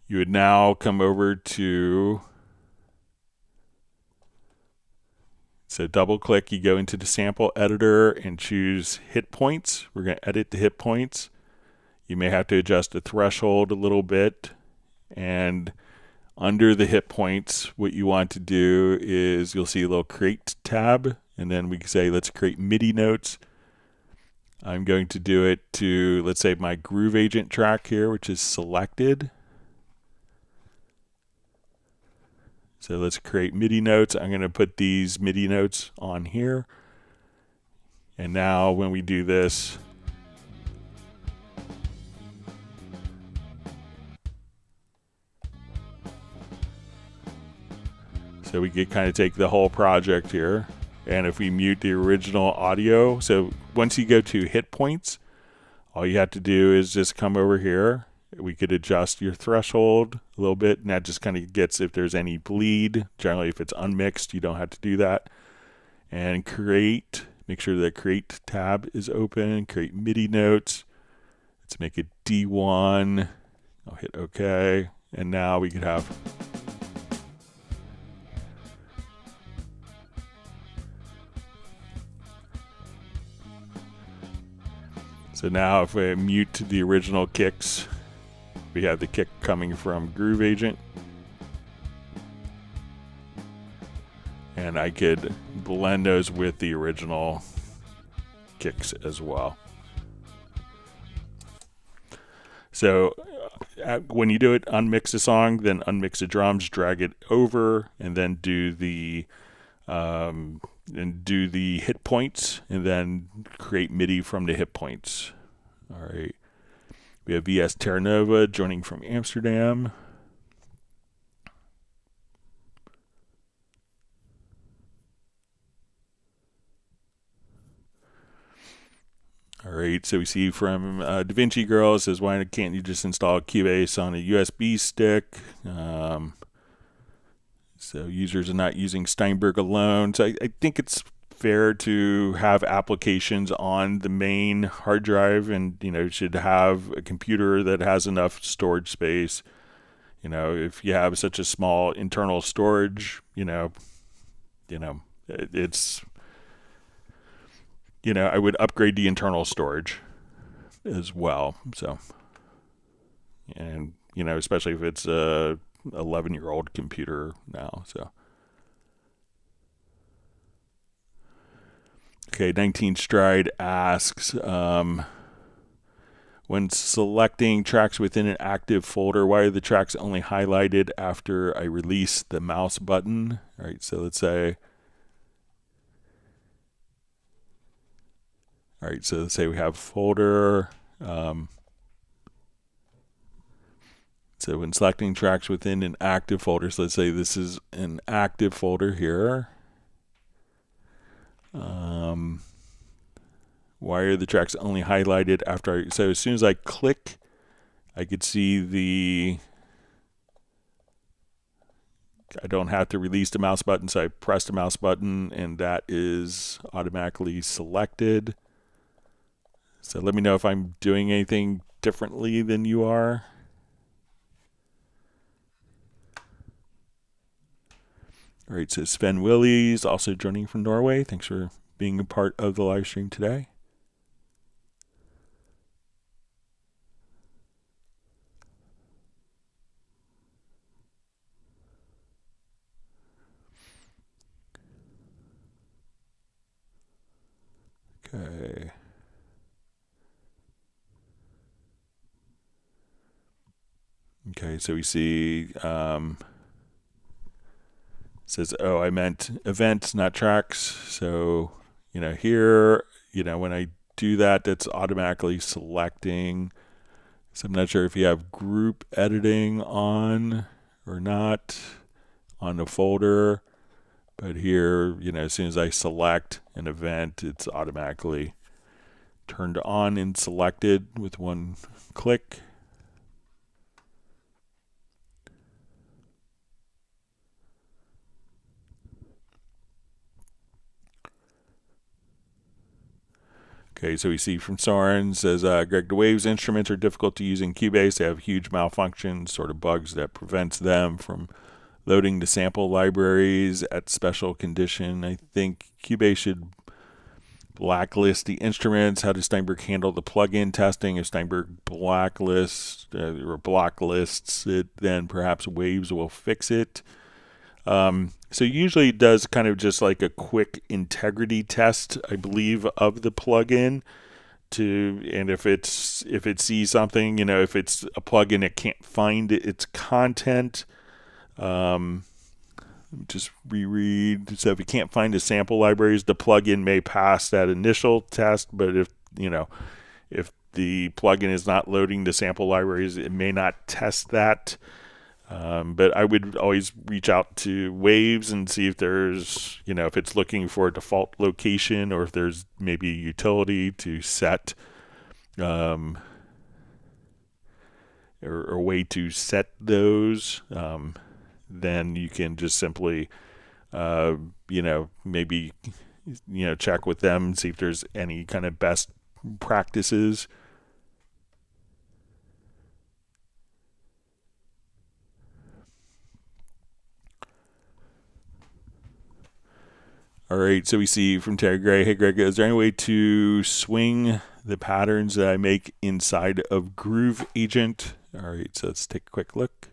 You would now come over to, so double click, you go into the sample editor and choose hit points. We're going to edit the hit points. You may have to adjust the threshold a little bit, and under the hit points, what you want to do is you'll see a little create tab, and then we can say, let's create MIDI notes. I'm going to do it to, let's say, my Groove Agent track here, which is selected. So let's create MIDI notes. I'm going to put these MIDI notes on here. And now when we do this, so we could kind of take the whole project here, and if we mute the original audio, so once you go to hit points, all you have to do is just come over here. We could adjust your threshold a little bit, and that just kind of gets if there's any bleed. Generally, if it's unmixed, you don't have to do that. And create, make sure that create tab is open, create MIDI notes. Let's make it D1. I'll hit OK, and now we could have so now if we mute the original kicks, we have the kick coming from Groove Agent. And I could blend those with the original kicks as well. So when you do it, unmix a song, then unmix the drums, drag it over, and then do the hit points, and then create MIDI from the hit points. All right. We have VS Terranova joining from Amsterdam. All right, so we see from DaVinci Girl, it says, why can't you just install Cubase on a USB stick? So users are not using Steinberg alone. So I think it's fair to have applications on the main hard drive, and should have a computer that has enough storage space. If you have such a small internal storage, it's I would upgrade the internal storage as well. So, and especially if it's a 11-year-old computer now. So, okay, 19 Stride asks, when selecting tracks within an active folder, why are the tracks only highlighted after I release the mouse button? All right, so let's say, we have folder. So when selecting tracks within an active folder, so let's say this is an active folder here. Why are the tracks only highlighted after so as soon as I click, I could see I don't have to release the mouse button, so I press the mouse button and that is automatically selected. So let me know if I'm doing anything differently than you are. All right, so Sven Willies also joining from Norway. Thanks for being a part of the live stream today. Okay. Okay, so we see says, oh, I meant events, not tracks. So, here, when I do that, that's automatically selecting. So I'm not sure if you have group editing on or not on the folder. But here, as soon as I select an event, it's automatically turned on and selected with one click. Okay, so we see from Soren says, Greg, the Waves instruments are difficult to use in Cubase. They have huge malfunctions, sort of bugs that prevents them from loading the sample libraries at special condition. I think Cubase should blacklist the instruments. How does Steinberg handle the plugin testing? If Steinberg blacklists or blocklists it, then perhaps Waves will fix it. So usually it does kind of just like a quick integrity test, I believe, of the plugin and if it sees something, if it's a plugin it can't find its content, just reread. So if it can't find the sample libraries, the plugin may pass that initial test, but if the plugin is not loading the sample libraries, it may not test that. But I would always reach out to Waves and see if there's, if it's looking for a default location or if there's maybe a utility to set, or a way to set those. Then you can just simply, maybe, check with them and see if there's any kind of best practices. All right, so we see from Terry Gray, hey Greg, is there any way to swing the patterns that I make inside of Groove Agent? All right, so let's take a quick look.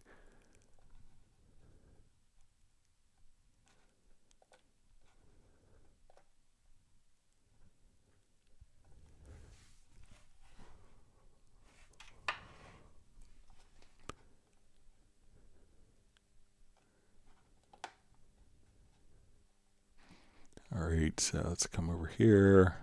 All right, so let's come over here.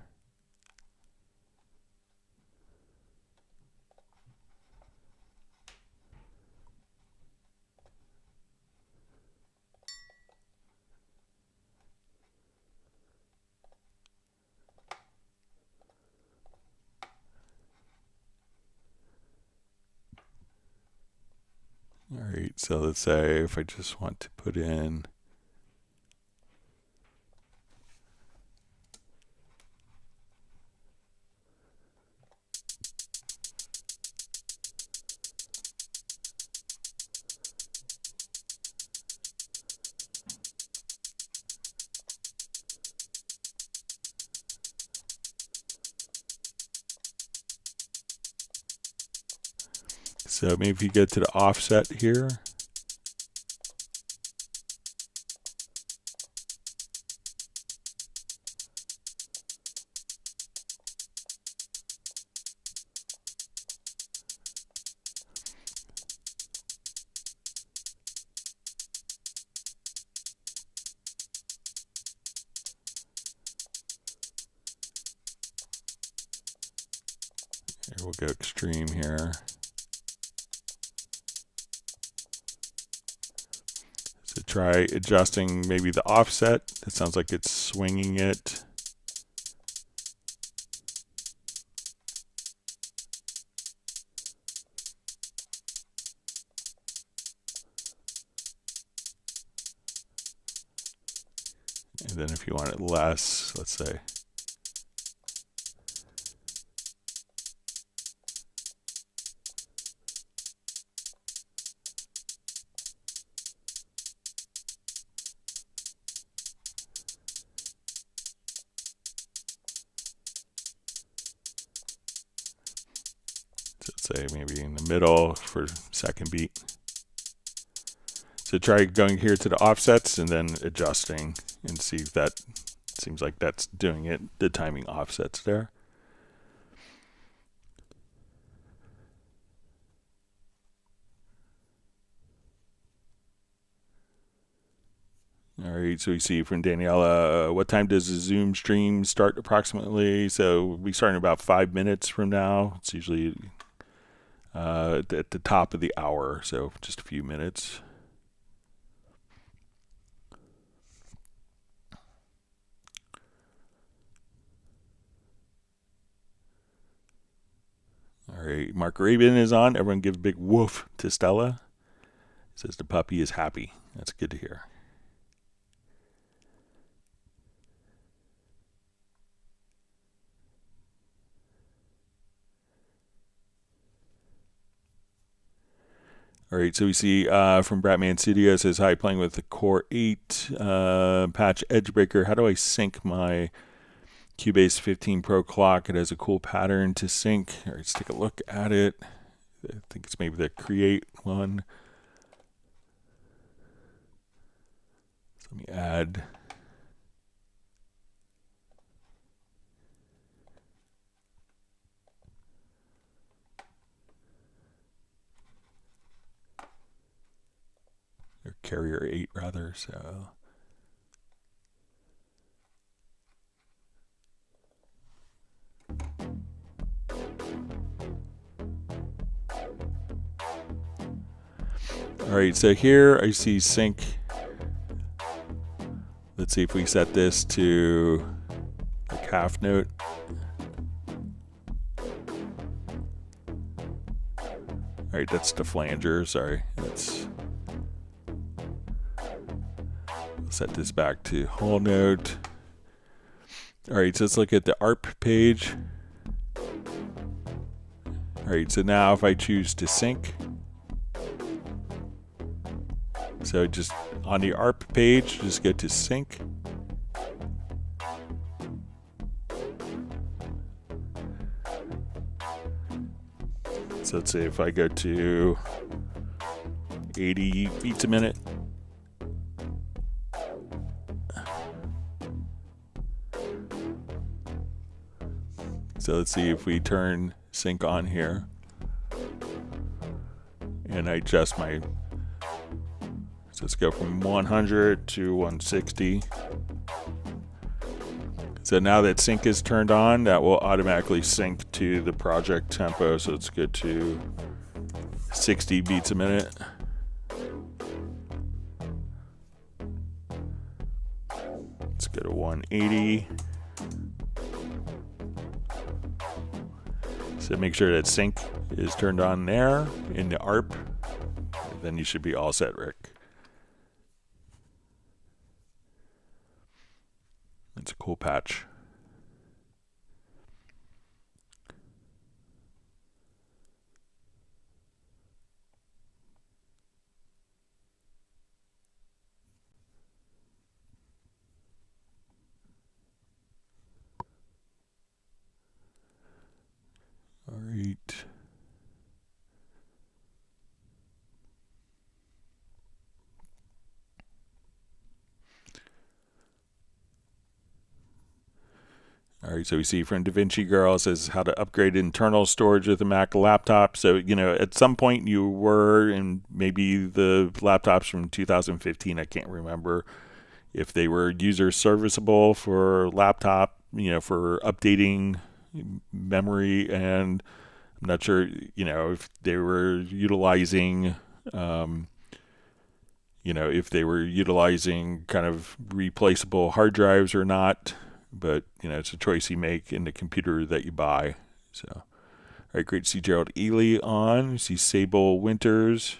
All right, so let's say if I just want to put in so maybe if you go to the offset here, we'll go extreme here. So try adjusting maybe the offset. It sounds like it's swinging it. And then if you want it less, let's say. Say maybe in the middle for second beat. So try going here to the offsets and then adjusting and see if that seems like that's doing it, the timing offsets there. All right, so we see from Daniela, what time does the Zoom stream start approximately? So we start in about 5 minutes from now. It's usually at the top of the hour, so just a few minutes. Mark Rabin is on. Everyone give a big woof to Stella. Says the puppy is happy. That's good to hear. All right, so we see from Bratman Studio, says, hi, playing with the Core 8 patch Edgebreaker. How do I sync my Cubase 15 Pro clock? It has a cool pattern to sync. All right, let's take a look at it. I think it's maybe the Create one. So let me add. Or Carrier 8 rather, so. All right, so here I see sync. Let's see if we set this to like half note. All right, that's the flanger, sorry. We'll set this back to whole note. All right, so let's look at the ARP page. All right, so now if I choose to sync, so just on the ARP page, just go to sync. So let's say if I go to 80 beats a minute. So let's see if we turn sync on here. And I adjust my, so let's go from 100 to 160. So now that sync is turned on, that will automatically sync to the project tempo. So let's go to 60 beats a minute. Let's go to 180. So make sure that sync is turned on there in the ARP. Then you should be all set, Rick. It's a cool patch. All right. All right, so we see from DaVinci Girl says how to upgrade internal storage with a Mac laptop. So, you know, at some point you were, and maybe the laptops from 2015, I can't remember if they were user serviceable for laptop, you know, for updating memory. And I'm not sure, you know, if they were utilizing, you know, if they were utilizing kind of replaceable hard drives or not. But, you know, it's a choice you make in the computer that you buy. So, all right, great to see Gerald Ely on. You see Sable Winters.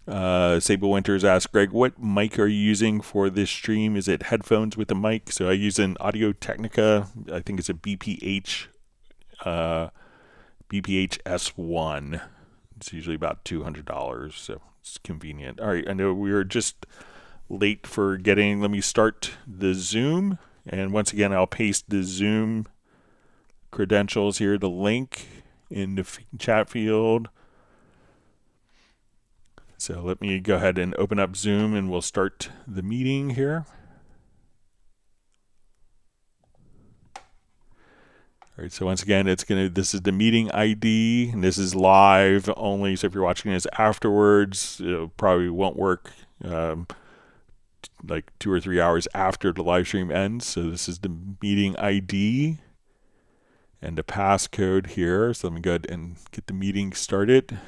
Sable Winters asks, Greg, what mic are you using for this stream? Is it headphones with a mic? So I use an Audio Technica. I think it's a BPH S1. It's usually about $200, so it's convenient. All right, I know we were just late for getting, let me start the Zoom. And once again, I'll paste the Zoom credentials here, the link in the chat field. So let me go ahead and open up Zoom and we'll start the meeting here. All right, so once again, this is the meeting ID, and this is live only. So if you're watching this afterwards, it probably won't work like 2 or 3 hours after the live stream ends. So this is the meeting ID and the passcode here. So let me go ahead and get the meeting started.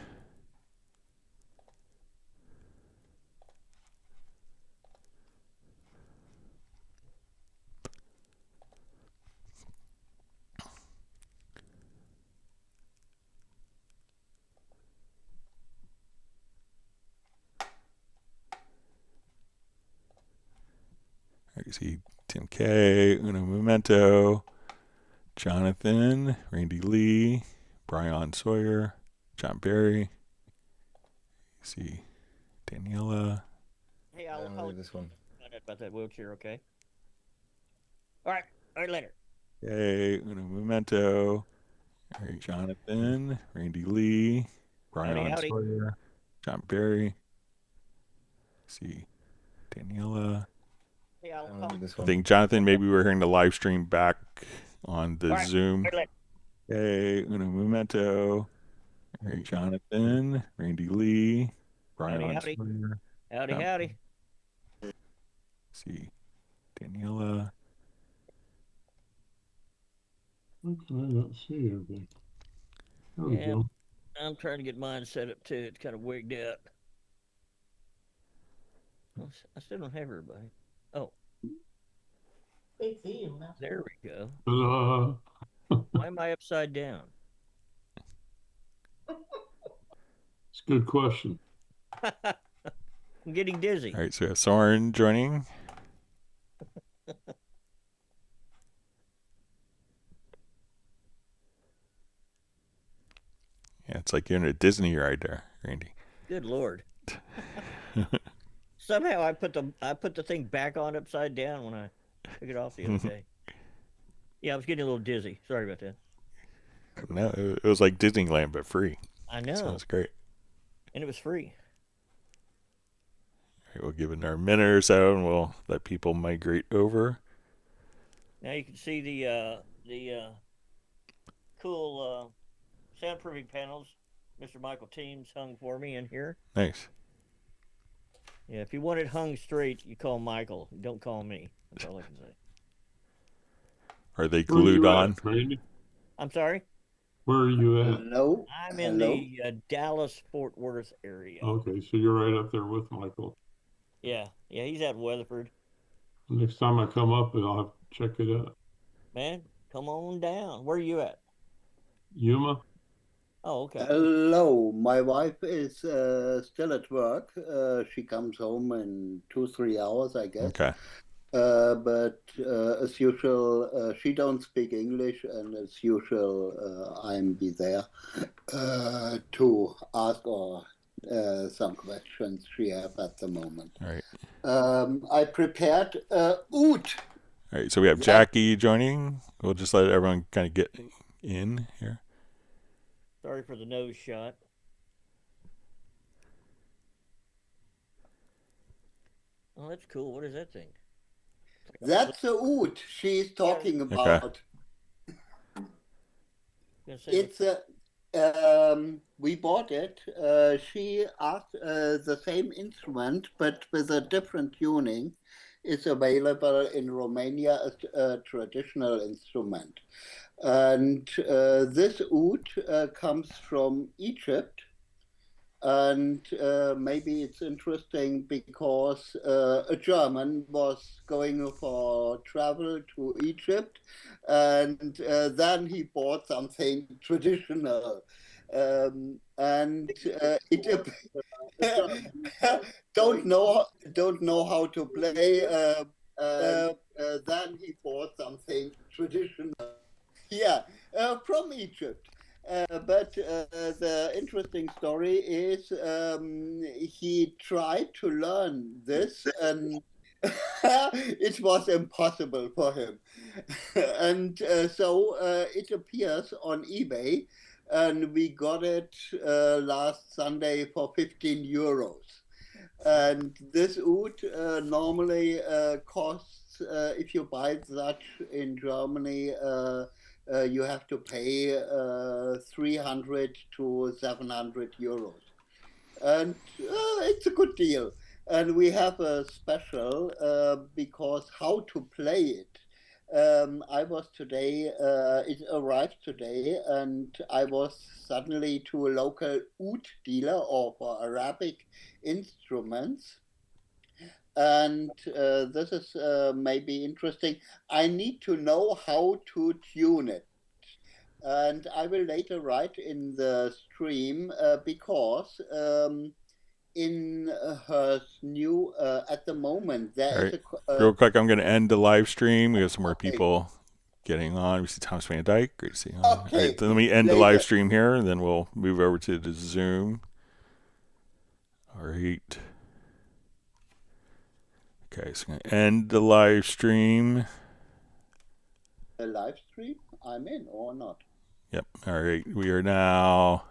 You see Tim K, Uno Momento, Jonathan, Randy Lee, Brian Sawyer, John Barry. You see Daniela. Hey, I'll call this one. Find out about that wheelchair, okay? All right, later. Yay, Uno Momento, Jonathan, Randy Lee, Brian Sawyer, John Barry. See Daniela. Hey, I'll call this one. I think Jonathan, maybe we're hearing the live stream back on the Zoom. Yay, Uno Momento, Jonathan, Randy Lee, Brian Sawyer. Howdy. See Daniela. I don't see everything. There we Yeah, go. I'm trying to get mine set up too. It's kind of wigged out. I still don't have everybody. Oh. There we go. Why am I upside down? It's a good question. I'm getting dizzy. All right, so we have Soren joining. Yeah, it's like you're in a Disney ride there, Randy. Good Lord. Somehow I put the thing back on upside down when I took it off the other day. Yeah, I was getting a little dizzy. Sorry about that. No, it was like Disneyland, but free. I know. Sounds great. And it was free. All right, we'll give it another minute or so, and we'll let people migrate over. Now you can see the cool soundproofing panels Mr. Michael Teams hung for me in here. Nice. Yeah, if you want it hung straight, you call Michael. Don't call me. That's all I can say. Are they glued on? Randy? I'm sorry? Where are you at? Hello? I'm in the Dallas-Fort Worth area. Okay, so you're right up there with Michael. Yeah, he's at Weatherford. Next time I come up, I'll have to check it out. Man, come on down. Where are you at? Yuma? Oh, okay. Hello, my wife is still at work. She comes home in 2-3 hours, I guess. Okay. But as usual, she don't speak English, and as usual, I'm be there to ask or some questions she have at the moment. All right. I prepared oud. All right, so we have Jackie joining. We'll just let everyone kind of get in here. Sorry for the nose shot. Oh, that's cool. What is that thing? That's the oud she's talking about. It's we bought it. She asked the same instrument, but with a different tuning. It's available in Romania as a traditional instrument. And this oud comes from Egypt. And maybe it's interesting because a German was going for travel to Egypt, and then he bought something traditional. And it don't know how to play. Then he bought something traditional. Yeah, from Egypt. But the interesting story is he tried to learn this, and it was impossible for him. And so it appears on eBay, and we got it last Sunday for 15 euros. And this oud normally costs, if you buy such in Germany, you have to pay 300 to 700 euros. And it's a good deal. And we have a special because how to play it. I was today, it arrived today, and I was suddenly to a local oud dealer or for Arabic instruments. And this is maybe interesting. I need to know how to tune it. And I will later write in the stream because in her new at the moment. There All is right. a Real quick, I'm going to end the live stream. We have some more okay. people getting on. We see Thomas Van Dyke. Great to see you. Okay. All right, so let me end the live stream here, and then we'll move over to the Zoom. All right. Okay, so I'm going to end the live stream. A live stream? I'm in or not? Yep. All right. We are now